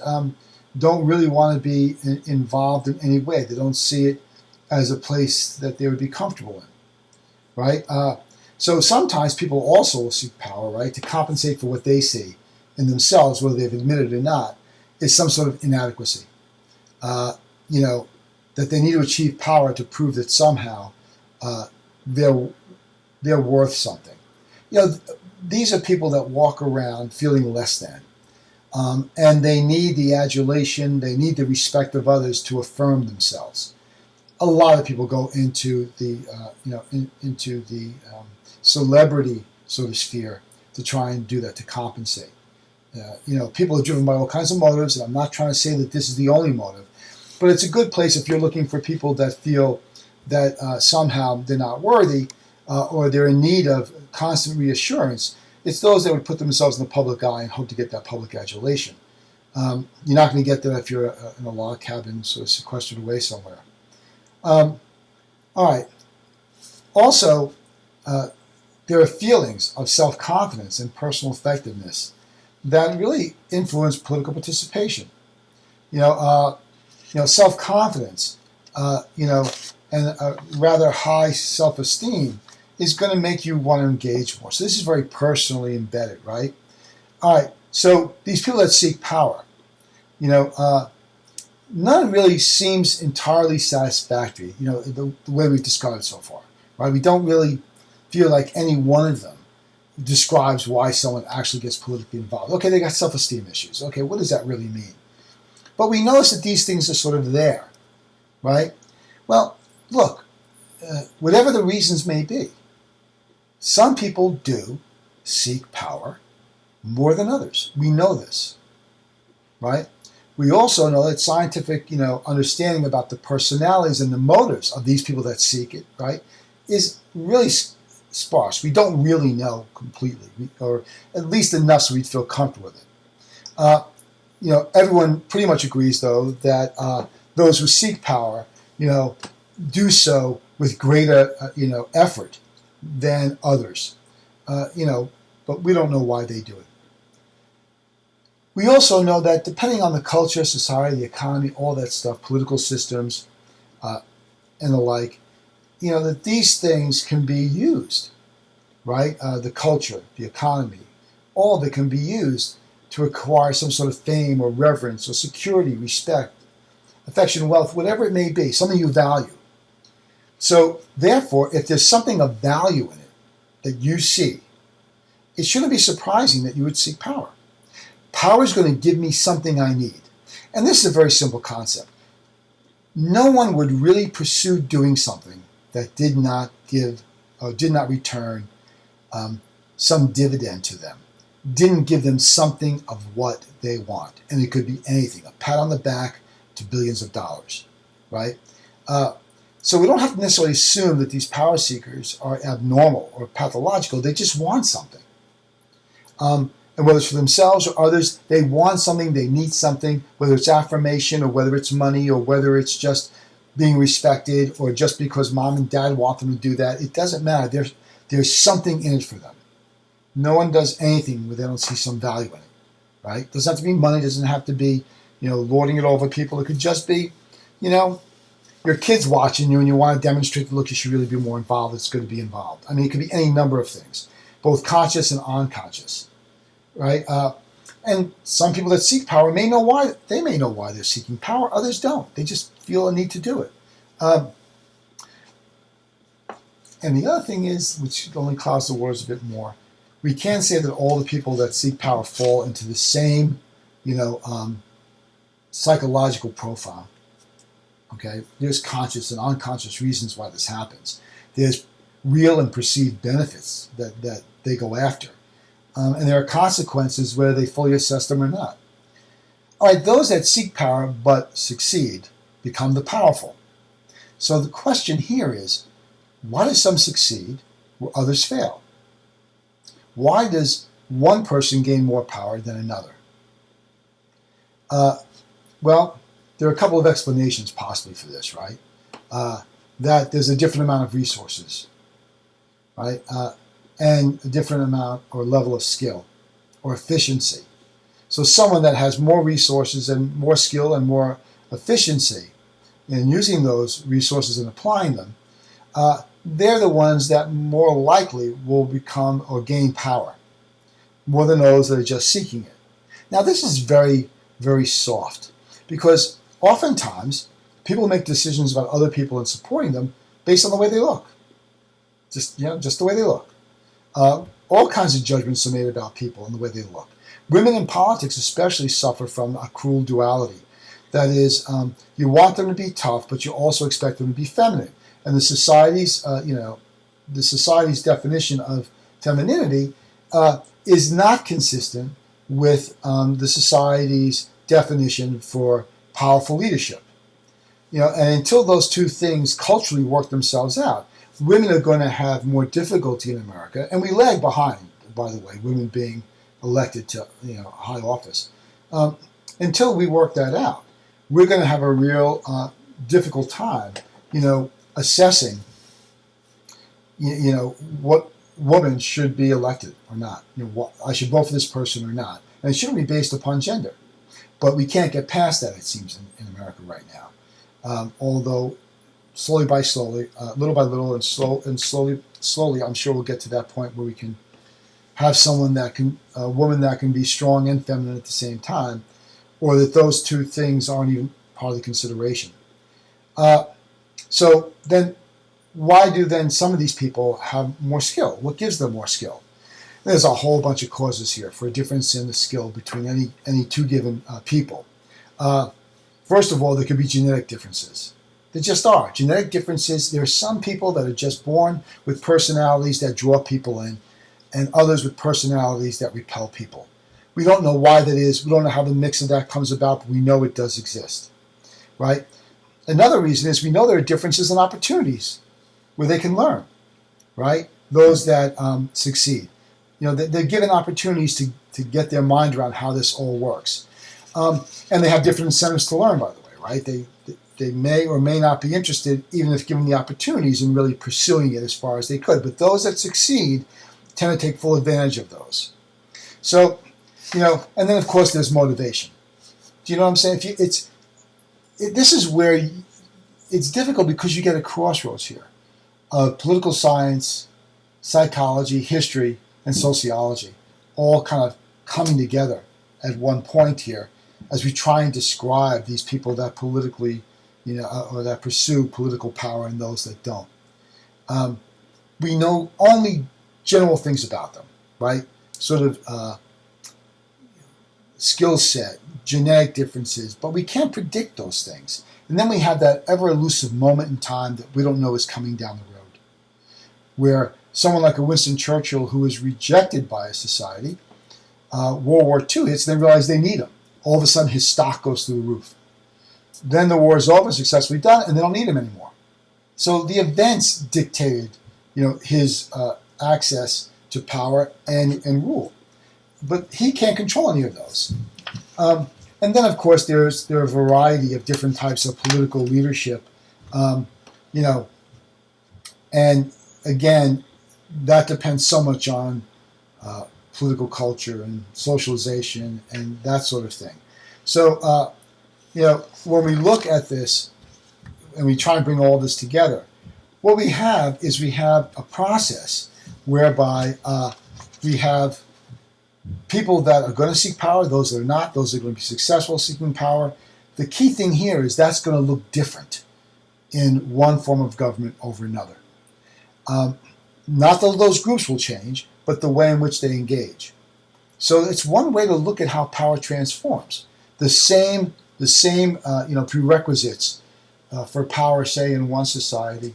don't really want to be involved in any way. They don't see it as a place that they would be comfortable in, right? So sometimes people also will seek power, right, to compensate for what they see in themselves, whether they've admitted it or not, is some sort of inadequacy. That they need to achieve power to prove that somehow they're worth something. These are people that walk around feeling less than, and they need the adulation, they need the respect of others to affirm themselves. A lot of people go into the celebrity sort of sphere to try and do that, to compensate. People are driven by all kinds of motives, and I'm not trying to say that this is the only motive, but it's a good place if you're looking for people that feel that somehow they're not worthy or they're in need of constant reassurance. It's those that would put themselves in the public eye and hope to get that public adulation. You're not going to get that if you're in a log cabin sort of sequestered away somewhere. All right. Also, there are feelings of self-confidence and personal effectiveness that really influence political participation. Self-confidence, and a rather high self-esteem is going to make you want to engage more. So this is very personally embedded, right? All right. So these people that seek power, none really seems entirely satisfactory. The way we've described it so far, right? We don't really feel like any one of them describes why someone actually gets politically involved. Okay, they got self-esteem issues. Okay, what does that really mean? But we notice that these things are sort of there, right? Well, look, whatever the reasons may be, some people do seek power more than others. We know this, right? We also know that scientific, understanding about the personalities and the motives of these people that seek it, right, is really sparse. We don't really know completely, or at least enough so we'd feel comfortable with it. Everyone pretty much agrees, though, that those who seek power, do so with greater, effort than others. But we don't know why they do it. We also know that depending on the culture, society, the economy, all that stuff, political systems, and the like, that these things can be used, right? The culture, the economy, all of it can be used to acquire some sort of fame or reverence or security, respect, affection, wealth, whatever it may be, something you value. So therefore, if there's something of value in it that you see, it shouldn't be surprising that you would seek power. Power is going to give me something I need. And this is a very simple concept. No one would really pursue doing something that did not give or did not return some dividend to them, didn't give them something of what they want. And it could be anything, a pat on the back to billions of dollars, right? So we don't have to necessarily assume that these power seekers are abnormal or pathological. They just want something. And whether it's for themselves or others, they want something, they need something, whether it's affirmation or whether it's money or whether it's just being respected or just because mom and dad want them to do that. It doesn't matter. There's something in it for them, No one does anything where they don't see some value in it, right? Doesn't have to be money. Doesn't have to be, lording it over people. It could just be, your kid's watching you and you want to demonstrate that, look, you should really be more involved. It's good to be involved. I mean, it could be any number of things, both conscious and unconscious, right? And some people that seek power may know why. They may know why they're seeking power. Others don't. They just feel a need to do it. And the other thing is, which only clouds the waters a bit more, we can say that all the people that seek power fall into the same, psychological profile. Okay, there's conscious and unconscious reasons why this happens. There's real and perceived benefits that they go after. And there are consequences whether they fully assess them or not. All right, those that seek power but succeed become the powerful. So the question here is, why do some succeed where others fail? Why does one person gain more power than another? Well, there are a couple of explanations possibly for this, right? That there's a different amount of resources, right? And a different amount or level of skill or efficiency. So someone that has more resources and more skill and more efficiency in using those resources and applying them, they're the ones that more likely will become or gain power, more than those that are just seeking it. Now this is very, very soft, because oftentimes people make decisions about other people and supporting them based on the way they look. Just the way they look. All kinds of judgments are made about people and the way they look. Women in politics especially suffer from a cruel duality. That is, you want them to be tough, but you also expect them to be feminine. And the society's definition of femininity is not consistent with the society's definition for powerful leadership. And until those two things culturally work themselves out, women are going to have more difficulty in America, and we lag behind, by the way, women being elected to high office. Until we work that out, we're going to have a real difficult time, assessing, what woman should be elected or not. I should vote for this person or not, and it shouldn't be based upon gender. But we can't get past that, it seems, in America right now. Although little by little, and slowly, I'm sure we'll get to that point where we can have a woman that can be strong and feminine at the same time, or that those two things aren't even part of the consideration. So then, why do then some of these people have more skill? What gives them more skill? There's a whole bunch of causes here for a difference in the skill between any two given people. First of all, there could be genetic differences. There just are. Genetic differences. There are some people that are just born with personalities that draw people in, and others with personalities that repel people. We don't know why that is. We don't know how the mix of that comes about, but we know it does exist, right? Another reason is we know there are differences in opportunities where they can learn, right? Those that succeed. They're given opportunities to get their mind around how this all works. And they have different incentives to learn, by the way, right? They may or may not be interested, even if given the opportunities, in really pursuing it as far as they could. But those that succeed tend to take full advantage of those. So, and then of course there's motivation. Do you know what I'm saying? This is where it's difficult, because you get a crossroads here of political science, psychology, history, and sociology, all kind of coming together at one point here as we try and describe these people that politically, or that pursue political power and those that don't. We know only general things about them, right? Sort of skill set, genetic differences, but we can't predict those things. And then we have that ever elusive moment in time that we don't know is coming down the road, where someone like a Winston Churchill, who is rejected by a society, World War II hits, and they realize they need him. All of a sudden, his stock goes through the roof. Then the war is over, successfully done, and they don't need him anymore. So the events dictated, his access to power and rule. But he can't control any of those. And then, of course, there are a variety of different types of political leadership, and again, that depends so much on political culture and socialization and that sort of thing. So, when we look at this and we try to bring all this together, what we have is we have a process whereby we have people that are going to seek power, those that are not, those that are going to be successful seeking power. The key thing here is that's going to look different in one form of government over another. Not that those groups will change, but the way in which they engage. So it's one way to look at how power transforms. The same prerequisites for power, say, in one society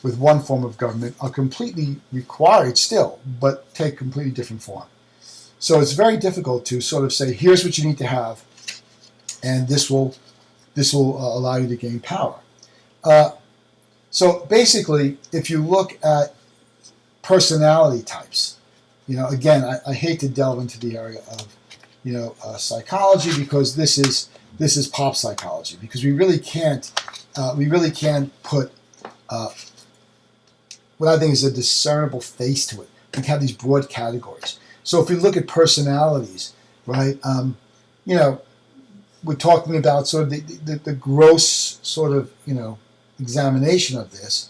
with one form of government are completely required still, but take completely different form. So it's very difficult to sort of say, here's what you need to have, and this will allow you to gain power. So basically, if you look at personality types, again, I hate to delve into the area of psychology, because this is pop psychology, because we really can't put what I think is a discernible face to it. We have these broad categories. So if we look at personalities, right, we're talking about sort of the gross sort of, examination of this,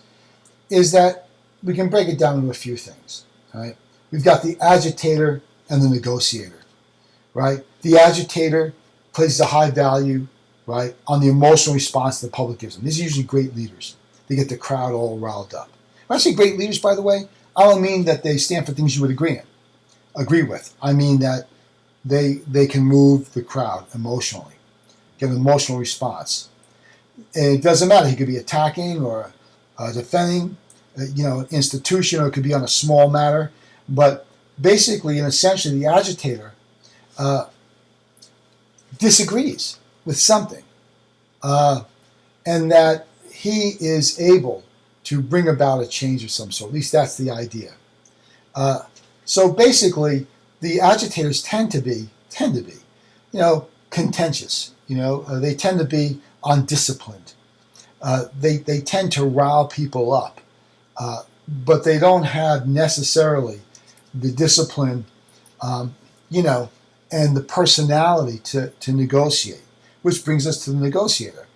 is that we can break it down into a few things, right? We've got the agitator and the negotiator, right? The agitator places a high value, right, on the emotional response the public gives them. These are usually great leaders. They get the crowd all riled up. When I say great leaders, by the way, I don't mean that they stand for things you would agree with. I mean that they can move the crowd emotionally, get an emotional response. And it doesn't matter. He could be attacking or defending, an institution, or it could be on a small matter. But basically and essentially, the agitator disagrees with something, and that he is able to bring about a change of some sort. At least that's the idea. So basically, the agitators tend to be, contentious. They tend to be undisciplined. They tend to rile people up, but they don't have necessarily the discipline, and the personality to negotiate. Which brings us to the negotiator.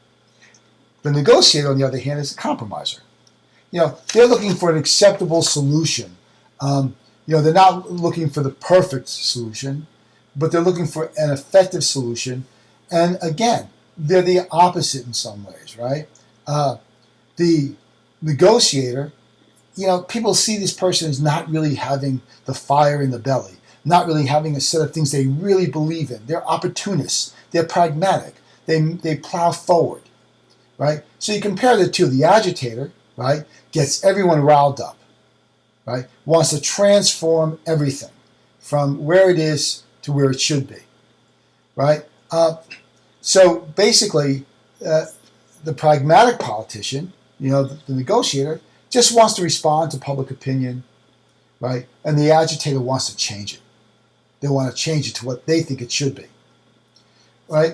The negotiator, on the other hand, is a compromiser. They're looking for an acceptable solution. They're not looking for the perfect solution, but they're looking for an effective solution. And again, they're the opposite in some ways, right? The negotiator, people see this person as not really having the fire in the belly, not really having a set of things they really believe in. They're opportunists. They're pragmatic. They plow forward, right? So you compare the two. The agitator, right, gets everyone riled up, right? Wants to transform everything from where it is to where it should be, right? So basically, the pragmatic politician, the negotiator, just wants to respond to public opinion, right? And the agitator wants to change it. They want to change it to what they think it should be, right?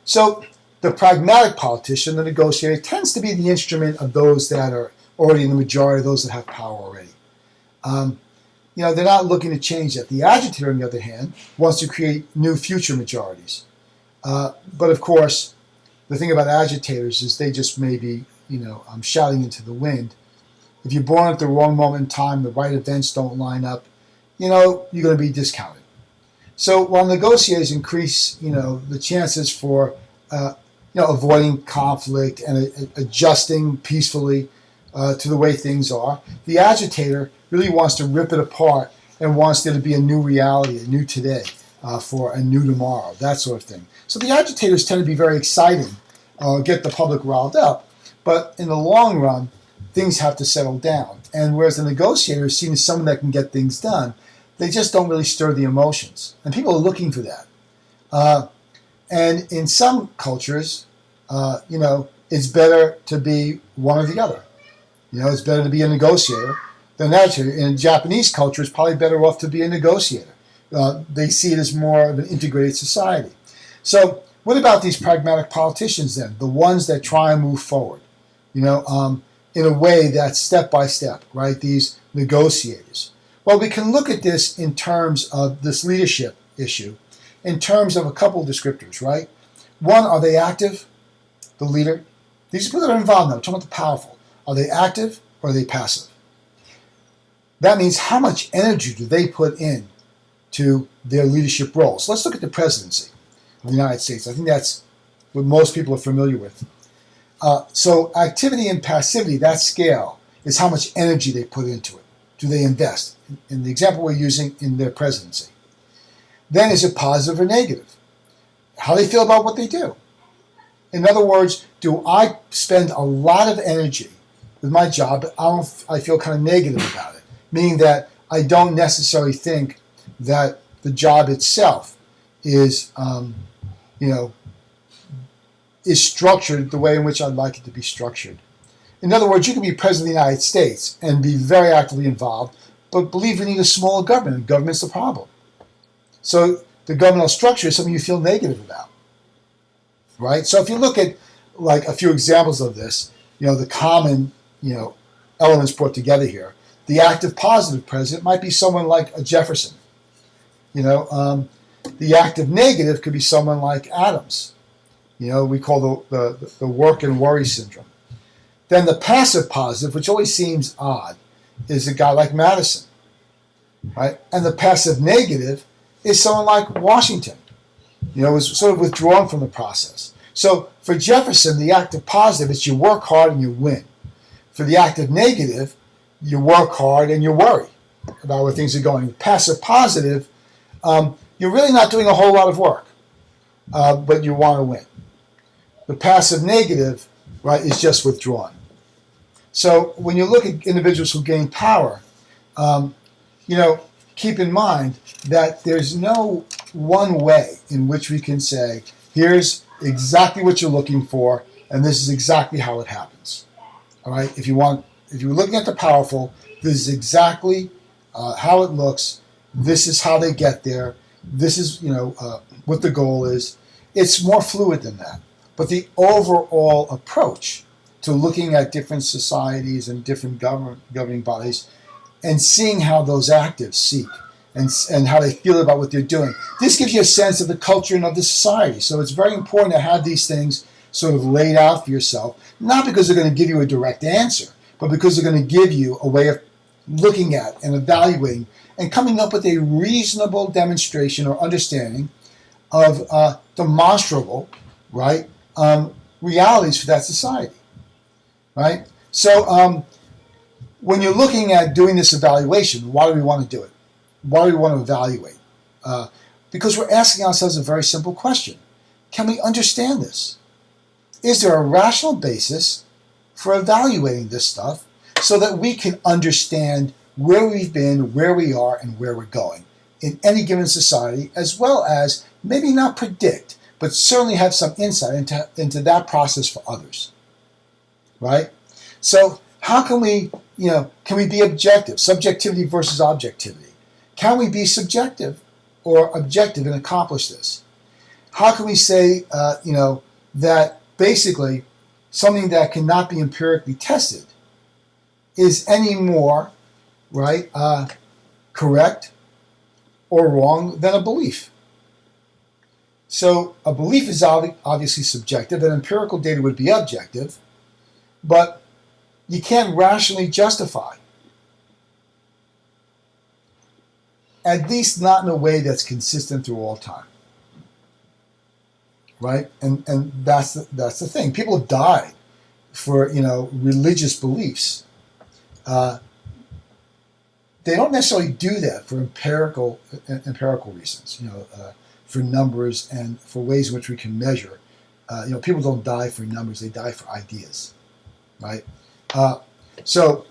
So the pragmatic politician, the negotiator, tends to be the instrument of those that are already in the majority, those that have power already. They're not looking to change that. The agitator, on the other hand, wants to create new future majorities. But of course, the thing about agitators is they just may be, shouting into the wind. If you're born at the wrong moment in time, the right events don't line up, you're going to be discounted. So while negotiators increase, the chances for, avoiding conflict and adjusting peacefully to the way things are, the agitator really wants to rip it apart and wants there to be a new reality, a new today, for a new tomorrow, that sort of thing. So the agitators tend to be very exciting, get the public riled up, but in the long run, things have to settle down. And whereas the negotiator is seen as someone that can get things done, they just don't really stir the emotions. And people are looking for that. And in some cultures, it's better to be one or the other. It's better to be a negotiator than an agitator. In Japanese culture, it's probably better off to be a negotiator. They see it as more of an integrated society. So what about these pragmatic politicians then? The ones that try and move forward, in a way that's step by step, right? These negotiators. Well, we can look at this in terms of this leadership issue, in terms of a couple of descriptors, right? One, are they active, the leader? These people that are involved now, we're talking about the powerful. Are they active or are they passive? That means how much energy do they put in to their leadership roles? Let's look at the presidency of the United States. I think that's what most people are familiar with. So activity and passivity, that scale, is how much energy they put into it. Do they invest? In the example we're using in their presidency. Then is it positive or negative? How they feel about what they do. In other words, do I spend a lot of energy with my job, but I feel kind of negative about it, meaning that I don't necessarily think that the job itself is, is structured the way in which I'd like it to be structured. In other words, you can be president of the United States and be very actively involved, but believe we need a smaller government, and government's the problem. So the governmental structure is something you feel negative about, right? So if you look at like a few examples of this, the common, elements brought together here. The active positive president might be someone like a Jefferson. The active negative could be someone like Adams. We call the work and worry syndrome. Then the passive positive, which always seems odd, is a guy like Madison, right? And the passive negative is someone like Washington. Was sort of withdrawn from the process. So for Jefferson, the active positive is you work hard and you win. For the active negative, you work hard and you worry about where things are going. The passive positive, you're really not doing a whole lot of work, but you want to win. The passive negative, right, is just withdrawn. So when you look at individuals who gain power, keep in mind that there's no one way in which we can say, here's exactly what you're looking for, and this is exactly how it happens. All right? If you're looking at the powerful, this is exactly how it looks. This is how they get there. This is, what the goal is. It's more fluid than that. But the overall approach to looking at different societies and different governing bodies and seeing how those actives seek and how they feel about what they're doing. This gives you a sense of the culture and of the society. So it's very important to have these things sort of laid out for yourself, not because they're going to give you a direct answer, but because they're going to give you a way of looking at and evaluating and coming up with a reasonable demonstration or understanding of demonstrable, right, realities for that society, right? So when you're looking at doing this evaluation, why do we want to do it? Why do we want to evaluate? Because we're asking ourselves a very simple question. Can we understand this? Is there a rational basis for evaluating this stuff so that we can understand where we've been, where we are, and where we're going in any given society, as well as maybe not predict, but certainly have some insight into that process for others, right? So how can we be objective? Subjectivity versus objectivity. Can we be subjective or objective and accomplish this? How can we say, that basically something that cannot be empirically tested is any more, right, correct or wrong than a belief? So a belief is obviously subjective, and empirical data would be objective, but you can't rationally justify, at least not in a way that's consistent through all time, right? And that's the thing. People have died for religious beliefs. They don't necessarily do that for empirical reasons, for numbers and for ways in which we can measure. People don't die for numbers; they die for ideas, right? So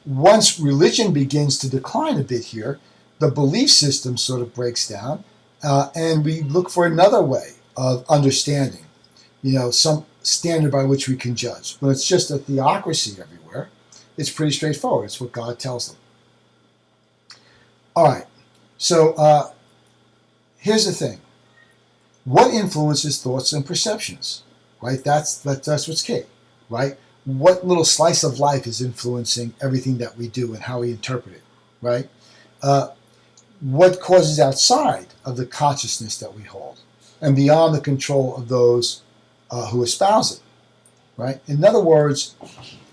once religion begins to decline a bit here, the belief system sort of breaks down, and we look for another way of understanding, some standard by which we can judge. When it's just a theocracy everywhere, it's pretty straightforward. It's what God tells them. All right, so here's the thing. What influences thoughts and perceptions, right? That's what's key, right? What little slice of life is influencing everything that we do and how we interpret it, right? what causes outside of the consciousness that we hold and beyond the control of those who espouse it, right? In other words,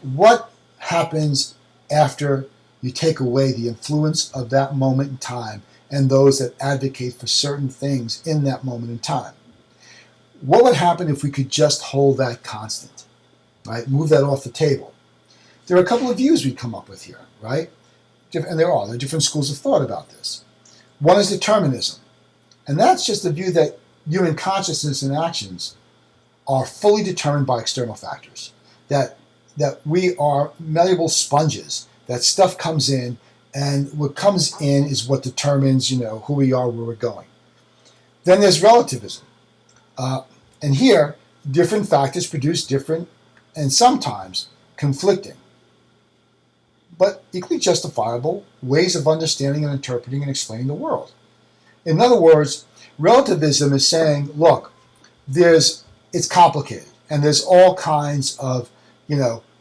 what happens after you take away the influence of that moment in time and those that advocate for certain things in that moment in time? What would happen if we could just hold that constant, right? Move that off the table. There are a couple of views we come up with here, right? And there are different schools of thought about this. One is determinism, and that's just the view that human consciousness and actions are fully determined by external factors, that we are malleable sponges, that stuff comes in, and what comes in is what determines, who we are, where we're going. Then there's relativism, and here, different factors produce different and sometimes conflicting, but equally justifiable ways of understanding and interpreting and explaining the world. In other words, relativism is saying, look, it's complicated, and there's all kinds of,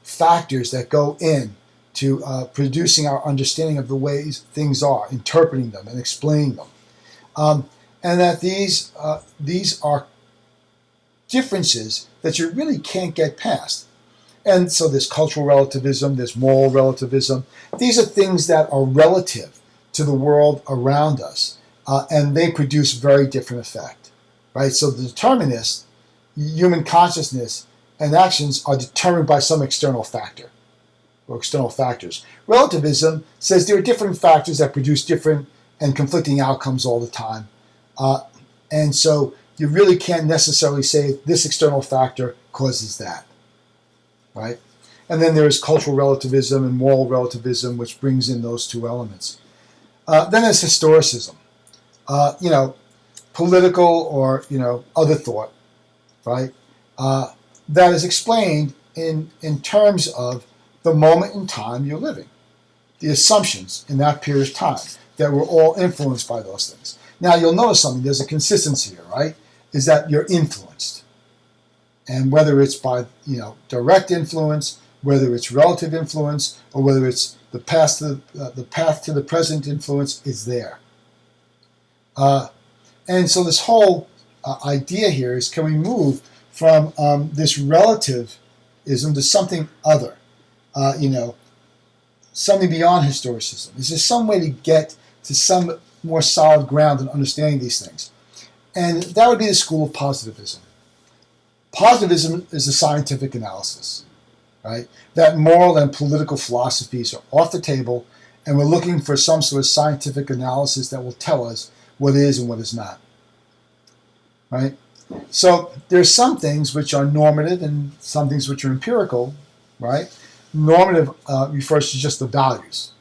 factors that go in to producing our understanding of the ways things are, interpreting them and explaining them, and that these are differences that you really can't get past. And so there's cultural relativism, there's moral relativism. These are things that are relative to the world around us, and they produce very different effect, right? So the determinist, human consciousness and actions are determined by some external factor or external factors. Relativism says there are different factors that produce different and conflicting outcomes all the time. And so you really can't necessarily say this external factor causes that, right? And then there's cultural relativism and moral relativism, which brings in those two elements. Then there's historicism, political or, other thought, right? That is explained in terms of the moment in time you're living, the assumptions in that period of time that we're all influenced by those things. Now, you'll notice something. There's a consistency here, right? Is that you're influenced. And whether it's by, direct influence, whether it's relative influence, or whether it's the path to the present influence, is there. And so this whole idea here is, can we move from this relativism to something other, something beyond historicism? Is there some way to get to some more solid ground in understanding these things? And that would be the school of positivism. Positivism is a scientific analysis, right? That moral and political philosophies are off the table, and we're looking for some sort of scientific analysis that will tell us what is and what is not, right? So there's some things which are normative and some things which are empirical, right? Normative refers to just the values.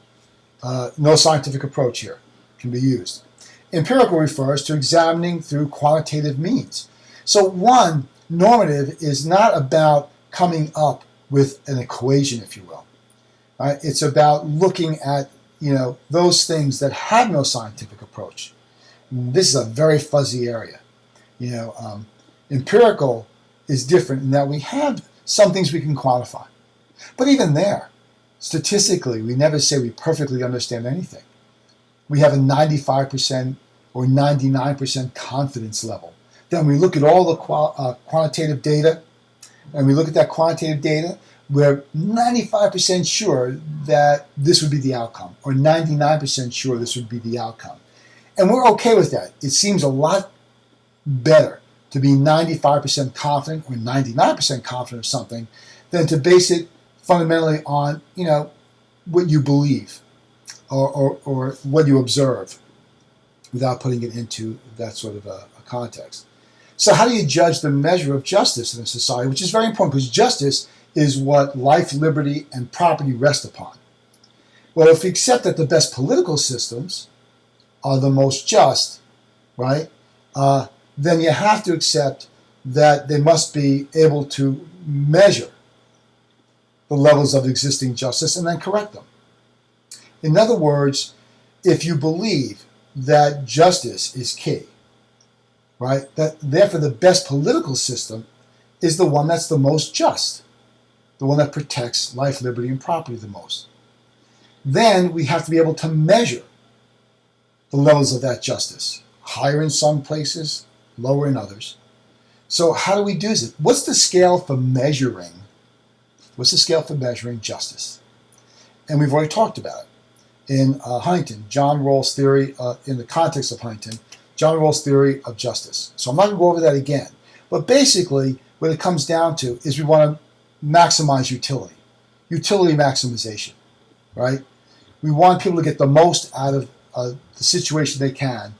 No scientific approach here can be used. Empirical refers to examining through quantitative means. So one, normative, is not about coming up with an equation, if you will. Right? It's about looking at, those things that have no scientific approach. This is a very fuzzy area. Empirical is different in that we have some things we can quantify. But even there, statistically, we never say we perfectly understand anything. We have a 95% or 99% confidence level. Then we look at all the quantitative data, and we look at that quantitative data, we're 95% sure that this would be the outcome, or 99% sure this would be the outcome. And we're okay with that. It seems a lot better to be 95% confident or 99% confident of something than to base it fundamentally on, what you believe or what you observe without putting it into that sort of a context. So how do you judge the measure of justice in a society, which is very important because justice is what life, liberty, and property rest upon. Well, if we accept that the best political systems are the most just, right, then you have to accept that they must be able to measure the levels of existing justice and then correct them. In other words, if you believe that justice is key, right, that therefore the best political system is the one that's the most just, the one that protects life, liberty, and property the most. Then we have to be able to measure the levels of that justice. Higher in some places, lower in others. So how do we do this? What's the scale for measuring? What's the scale for measuring justice? And we've already talked about it in Huntington, John Rawls' theory, in the context of Huntington, John Rawls' theory of justice. So I'm not going to go over that again. But basically, what it comes down to is we want to maximize utility. Utility maximization, right? We want people to get the most out of the situation they can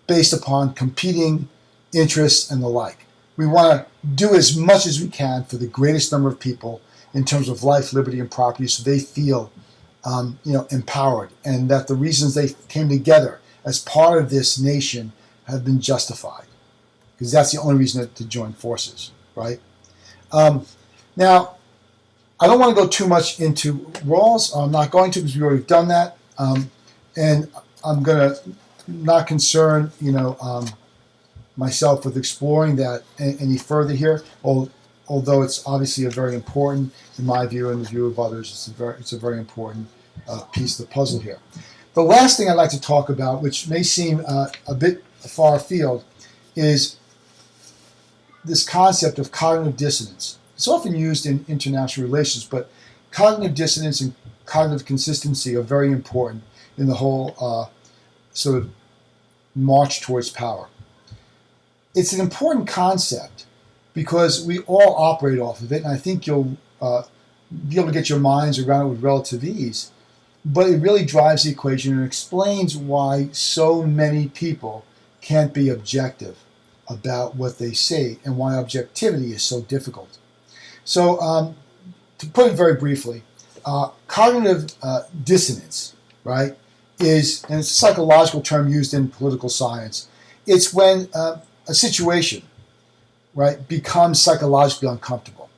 based upon competing interests and the like. We want to do as much as we can for the greatest number of people in terms of life, liberty, and property, so they feel empowered, and that the reasons they came together as part of this nation have been justified, because that's the only reason to join forces, right? Now, I don't want to go too much into Rawls. I'm not going to, because we've already done that, and I'm going to not concern myself with exploring that any further here. Although it's obviously a very important, in my view and the view of others, it's a very important piece of the puzzle here. The last thing I'd like to talk about, which may seem a bit far afield, is this concept of cognitive dissonance. It's often used in international relations, but cognitive dissonance and cognitive consistency are very important in the whole sort of march towards power. It's an important concept because we all operate off of it, and I think you'll be able to get your minds around it with relative ease. But it really drives the equation and explains why so many people can't be objective about what they say and why objectivity is so difficult. So to put it very briefly, cognitive dissonance, right, is, and it's a psychological term used in political science, it's when a situation, right, becomes psychologically uncomfortable.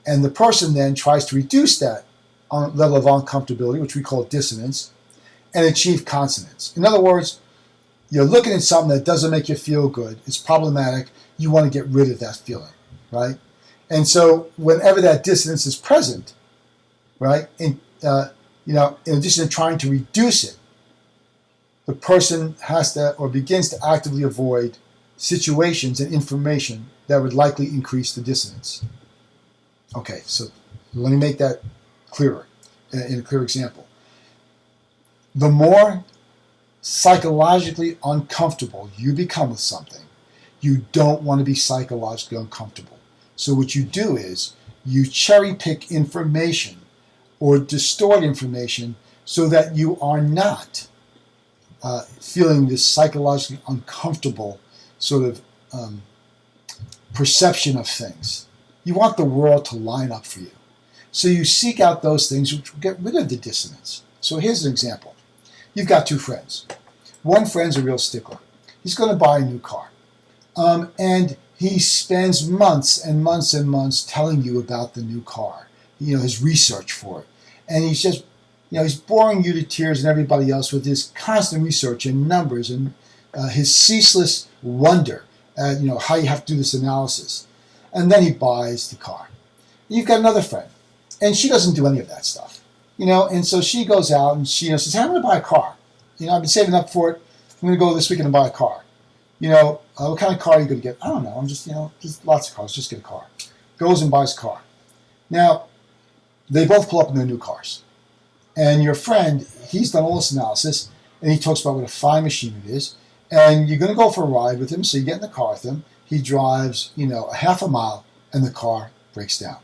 And the person then tries to reduce that level of uncomfortability, which we call dissonance, and achieve consonance. In other words, you're looking at something that doesn't make you feel good, it's problematic, you want to get rid of that feeling, right? And so whenever that dissonance is present, right, in addition to trying to reduce it, the person has to, or begins to actively avoid situations and information that would likely increase the dissonance. Okay, so let me make that clearer, in a clear example. The more psychologically uncomfortable you become with something, you don't want to be psychologically uncomfortable. So what you do is you cherry pick information or distort information so that you are not feeling this psychologically uncomfortable sort of perception of things. You want the world to line up for you. So you seek out those things which will get rid of the dissonance. So here's an example. You've got two friends. One friend's a real stickler. He's going to buy a new car. And he spends months and months and months telling you about the new car, his research for it. And he's just, he's boring you to tears and everybody else with his constant research and numbers and his ceaseless wonder at, how you have to do this analysis. And then he buys the car. You've got another friend, and she doesn't do any of that stuff, and so she goes out and she says, hey, I'm going to buy a car. I've been saving up for it. I'm going to go this weekend and buy a car. What kind of car are you going to get? I don't know. I'm just, just lots of cars. Just get a car. Goes and buys a car. Now, they both pull up in their new cars. And your friend, he's done all this analysis, and he talks about what a fine machine it is. And you're going to go for a ride with him, so you get in the car with him. He drives, a half a mile, and the car breaks down.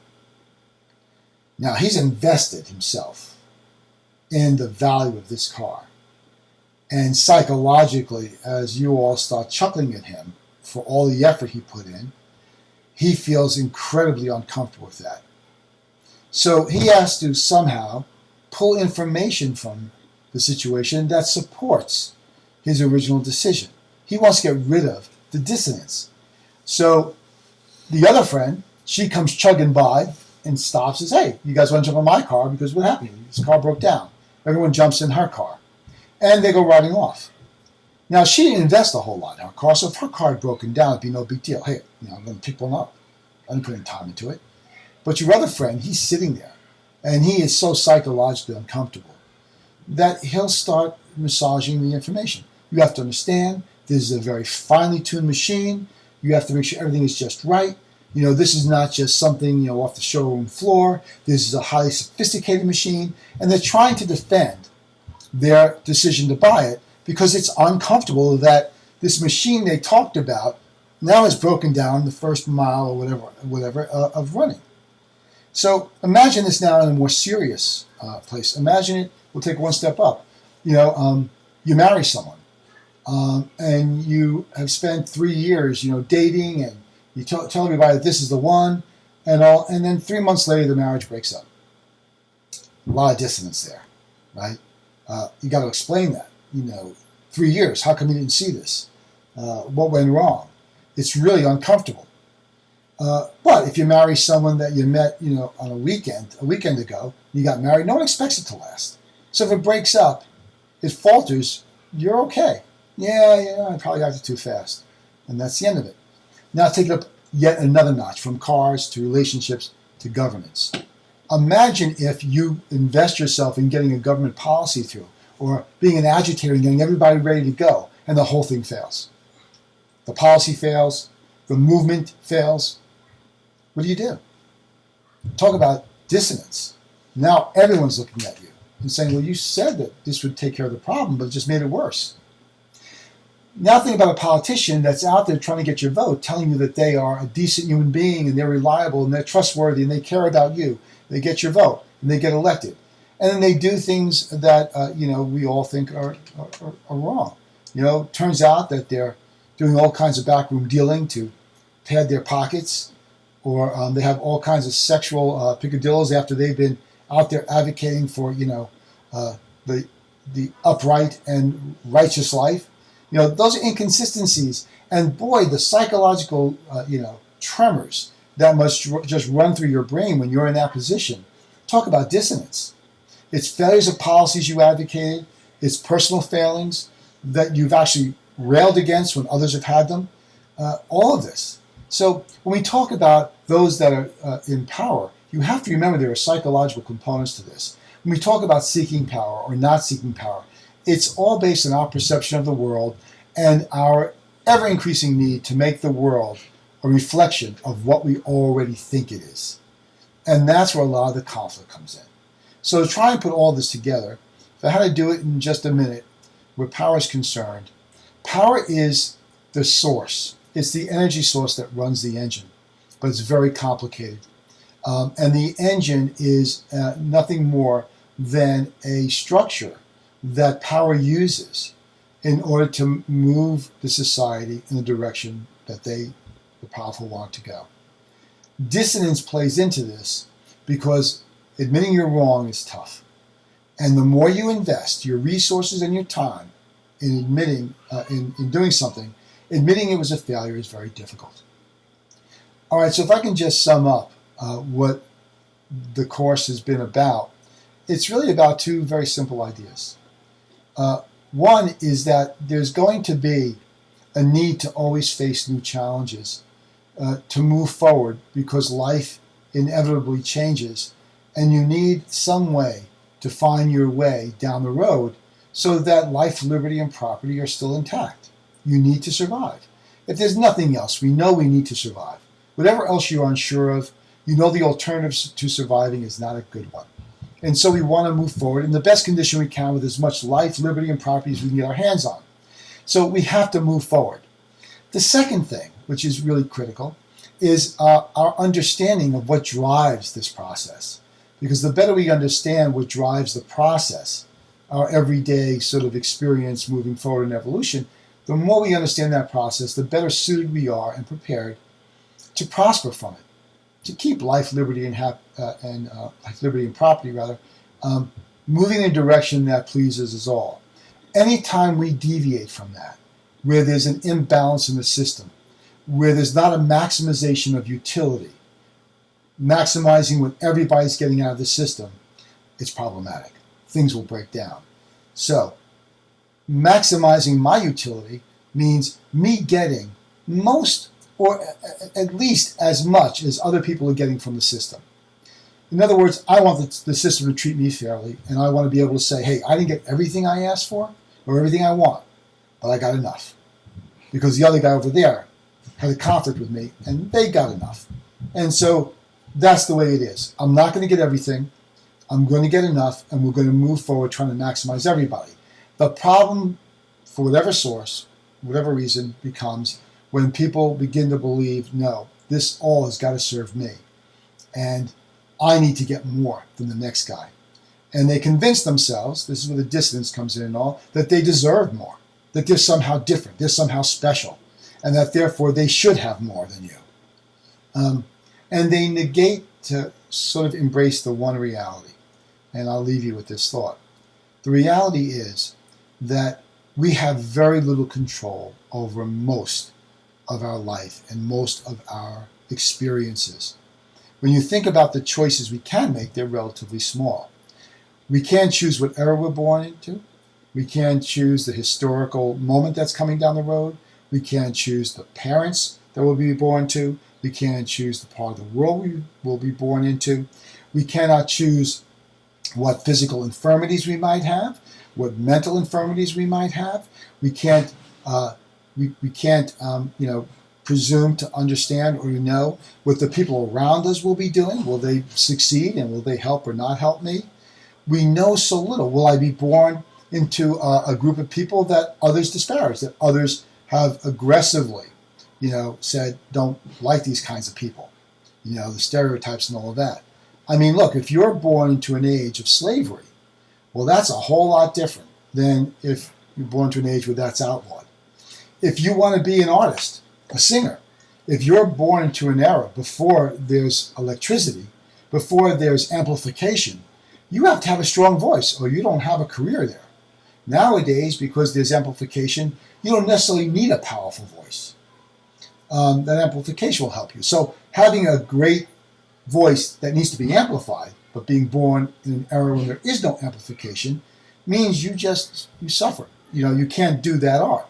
Now, he's invested himself in the value of this car. And psychologically, as you all start chuckling at him for all the effort he put in, he feels incredibly uncomfortable with that. So he has to somehow pull information from the situation that supports his original decision. He wants to get rid of the dissonance. So the other friend, she comes chugging by and stops and says, hey, you guys want to jump in my car? Because what happened? This car broke down. Everyone jumps in her car. And they go riding off. Now, she didn't invest a whole lot in her car, so if her car had broken down, it'd be no big deal. Hey, I'm going to pick one up. I didn't put any time into it. But your other friend, he's sitting there, and he is so psychologically uncomfortable that he'll start massaging the information. You have to understand this is a very finely tuned machine. You have to make sure everything is just right. This is not just something, off the showroom floor. This is a highly sophisticated machine. And they're trying to defend their decision to buy it because it's uncomfortable that this machine they talked about now has broken down the first mile or whatever of running. So imagine this now in a more serious place. Imagine it, we'll take one step up. You marry someone and you have spent 3 years, dating, and you tell everybody that this is the one and then 3 months later the marriage breaks up. A lot of dissonance there, right? You got to explain that. 3 years, how come you didn't see this? What went wrong? It's really uncomfortable. But if you marry someone that you met, on a weekend ago, you got married, no one expects it to last. So if it breaks up, it falters, you're okay. Yeah, I probably acted too fast. And that's the end of it. Now take it up yet another notch, from cars to relationships to governance. Imagine if you invest yourself in getting a government policy through, or being an agitator and getting everybody ready to go, and the whole thing fails. The policy fails, the movement fails. What do you do? Talk about dissonance. Now everyone's looking at you and saying, well, you said that this would take care of the problem, but it just made it worse. Now think about a politician that's out there trying to get your vote, telling you that they are a decent human being and they're reliable and they're trustworthy and they care about you. They get your vote and they get elected. And then they do things that, we all think are wrong. Turns out that they're doing all kinds of backroom dealing to pad their pockets, or they have all kinds of sexual picadillos after they've been out there advocating for, the upright and righteous life. Those are inconsistencies. And boy, the psychological, tremors that must just run through your brain when you're in that position. Talk about dissonance. It's failures of policies you advocated. It's personal failings that you've actually railed against when others have had them. All of this. So when we talk about those that are in power, you have to remember there are psychological components to this. When we talk about seeking power or not seeking power, it's all based on our perception of the world and our ever-increasing need to make the world a reflection of what we already think it is. And that's where a lot of the conflict comes in. So to try and put all this together, if I had to do it in just a minute, where power is concerned, power is the source. It's the energy source that runs the engine, but it's very complicated. And the engine is nothing more than a structure that power uses in order to move the society in the direction that the powerful want to go. Dissonance plays into this because admitting you're wrong is tough. And the more you invest your resources and your time in admitting, in doing something, admitting it was a failure is very difficult. All right, so if I can just sum up what the course has been about, it's really about two very simple ideas. One is that there's going to be a need to always face new challenges, to move forward, because life inevitably changes, and you need some way to find your way down the road so that life, liberty, and property are still intact. You need to survive. If there's nothing else, we know we need to survive. Whatever else you're unsure of, you know the alternative to surviving is not a good one. And so we want to move forward in the best condition we can with as much life, liberty, and property as we can get our hands on. So we have to move forward. The second thing, which is really critical, is our understanding of what drives this process. Because the better we understand what drives the process, our everyday sort of experience moving forward in evolution, the more we understand that process, the better suited we are and prepared to prosper from it, to keep life, liberty, and life, liberty, and property, moving in a direction that pleases us all. Anytime we deviate from that, where there's an imbalance in the system, where there's not a maximization of utility, maximizing what everybody's getting out of the system, it's problematic. Things will break down. So, maximizing my utility means me getting most, or at least as much as other people are getting from the system. In other words, I want the system to treat me fairly, and I want to be able to say, hey, I didn't get everything I asked for or everything I want, but I got enough. Because the other guy over there had a conflict with me, and they got enough. And so that's the way it is. I'm not going to get everything. I'm going to get enough, and we're going to move forward trying to maximize everybody. The problem, for whatever source, whatever reason, becomes when people begin to believe, no, this all has got to serve me. And I need to get more than the next guy. And they convince themselves, this is where the dissonance comes in and all, that they deserve more, that they're somehow different, they're somehow special, and that therefore they should have more than you. And they negate to sort of embrace the one reality. And I'll leave you with this thought. The reality is that we have very little control over most of our life and most of our experiences. When you think about the choices we can make, they're relatively small. We can't choose what era we're born into. We can't choose the historical moment that's coming down the road. We can't choose the parents that we'll be born to. We can't choose the part of the world we will be born into. We cannot choose what physical infirmities we might have, what mental infirmities we might have. We can't, presume to understand or to know what the people around us will be doing. Will they succeed, and will they help or not help me? We know so little. Will I be born into a group of people that others disparage, that others have aggressively, said don't like these kinds of people, the stereotypes and all of that. I mean, look, if you're born into an age of slavery, well, that's a whole lot different than if you're born to an age where that's outlawed. If you want to be an artist, a singer, if you're born into an era before there's electricity, before there's amplification, you have to have a strong voice or you don't have a career there. Nowadays, because there's amplification, you don't necessarily need a powerful voice. That amplification will help you. So having a great voice that needs to be amplified, but being born in an era when there is no amplification, means you suffer. You can't do that art.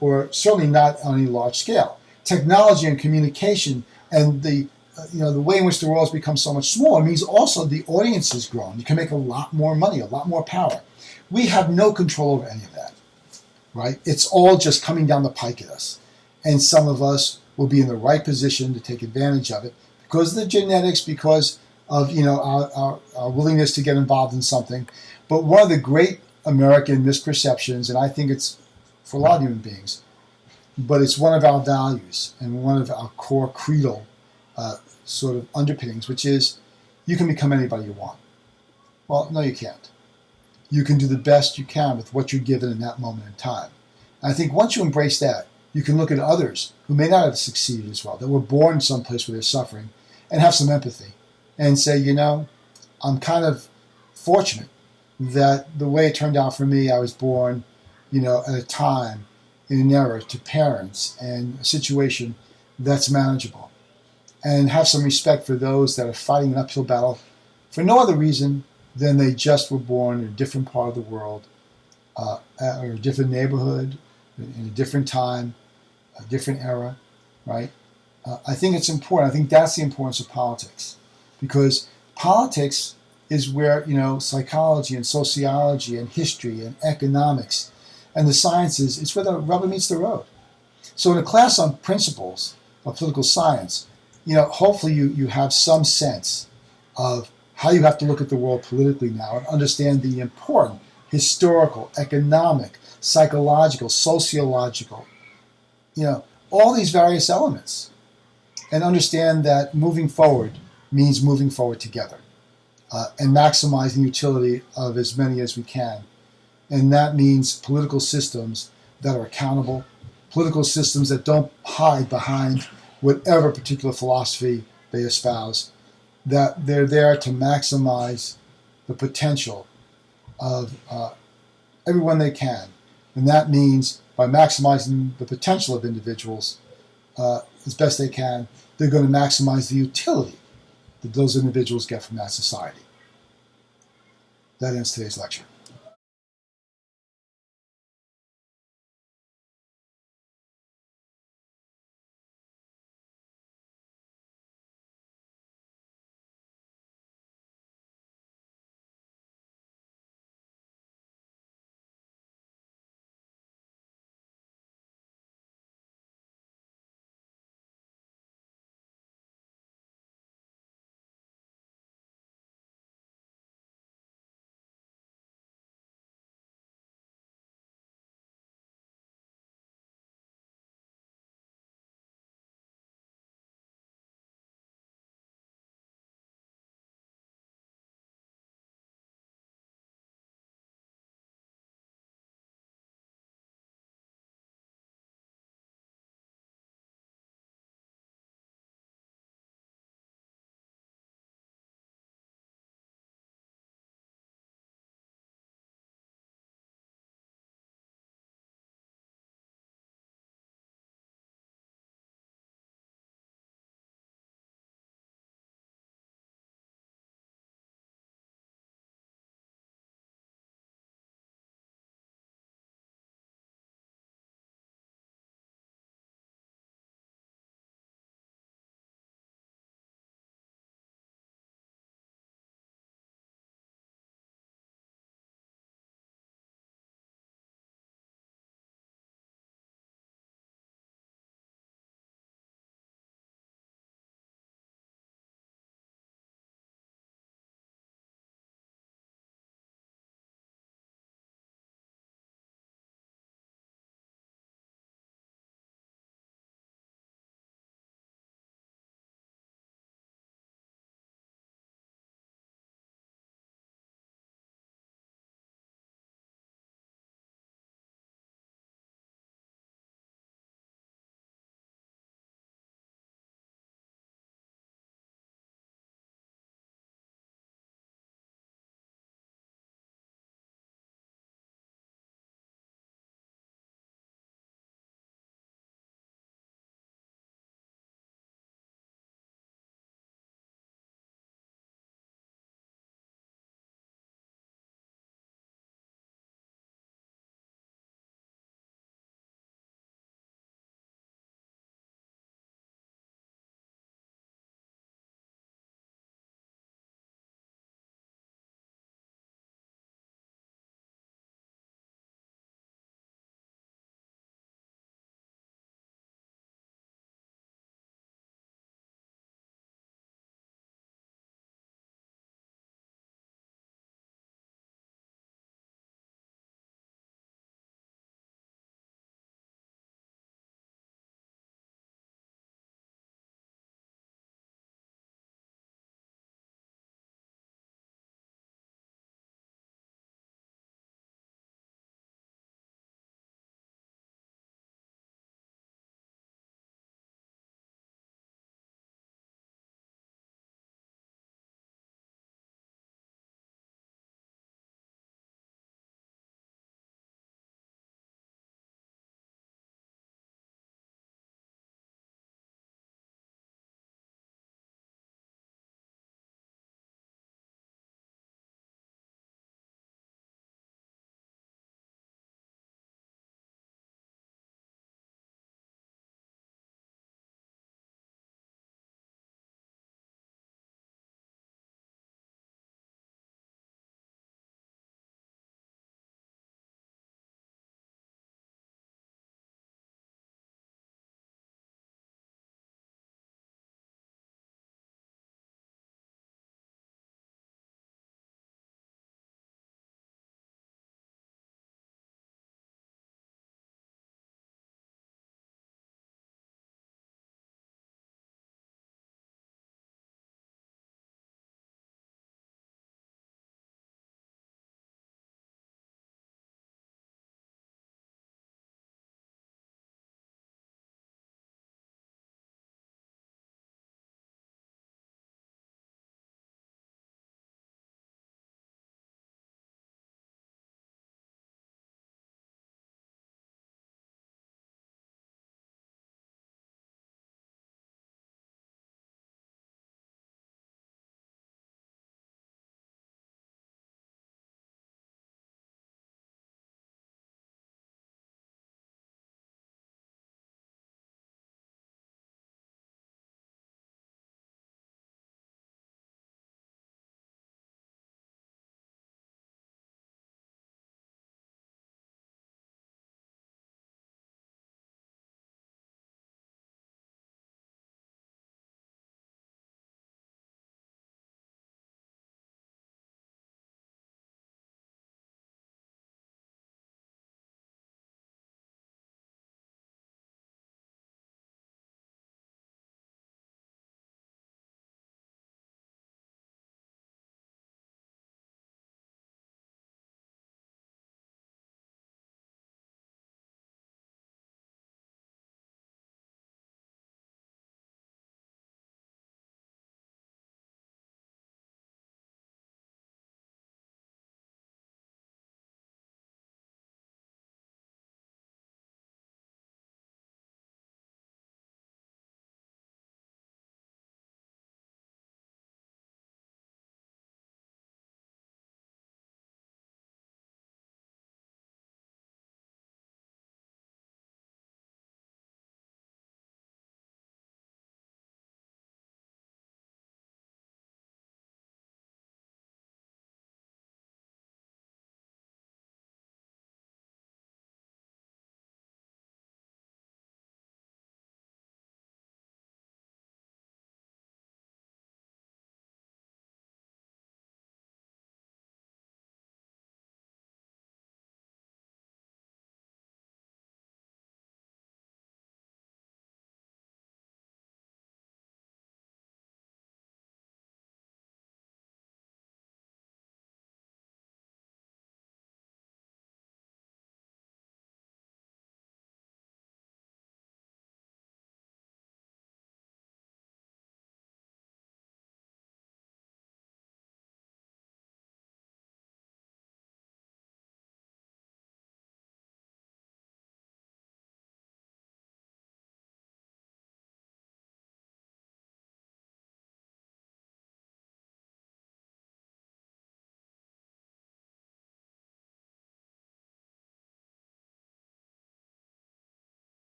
Or certainly not on any large scale. Technology and communication and the way in which the world has become so much smaller means also the audience has grown. You can make a lot more money, a lot more power. We have no control over any of that, right? It's all just coming down the pike at us. And some of us will be in the right position to take advantage of it because of the genetics, because of our willingness to get involved in something. But one of the great American misperceptions, and I think it's for a lot of human beings, but it's one of our values and one of our core creedal sort of underpinnings, which is you can become anybody you want. Well, no, you can't. You can do the best you can with what you're given in that moment in time. And I think once you embrace that, you can look at others who may not have succeeded as well, that were born someplace where they're suffering, and have some empathy and say, I'm kind of fortunate that the way it turned out for me, I was born at a time, in an era, to parents and a situation that's manageable. And have some respect for those that are fighting an uphill battle for no other reason than they just were born in a different part of the world, or a different neighborhood, in a different time, a different era, right? I think it's important. I think that's the importance of politics. Because politics is where, psychology and sociology and history and economics and the sciences, it's where the rubber meets the road. So in a class on principles of political science, hopefully you have some sense of how you have to look at the world politically now and understand the important historical, economic, psychological, sociological, all these various elements. And understand that moving forward means moving forward together and maximizing the utility of as many as we can. And that means political systems that are accountable, political systems that don't hide behind whatever particular philosophy they espouse, that they're there to maximize the potential of everyone they can. And that means by maximizing the potential of individuals as best they can, they're going to maximize the utility that those individuals get from that society. That ends today's lecture.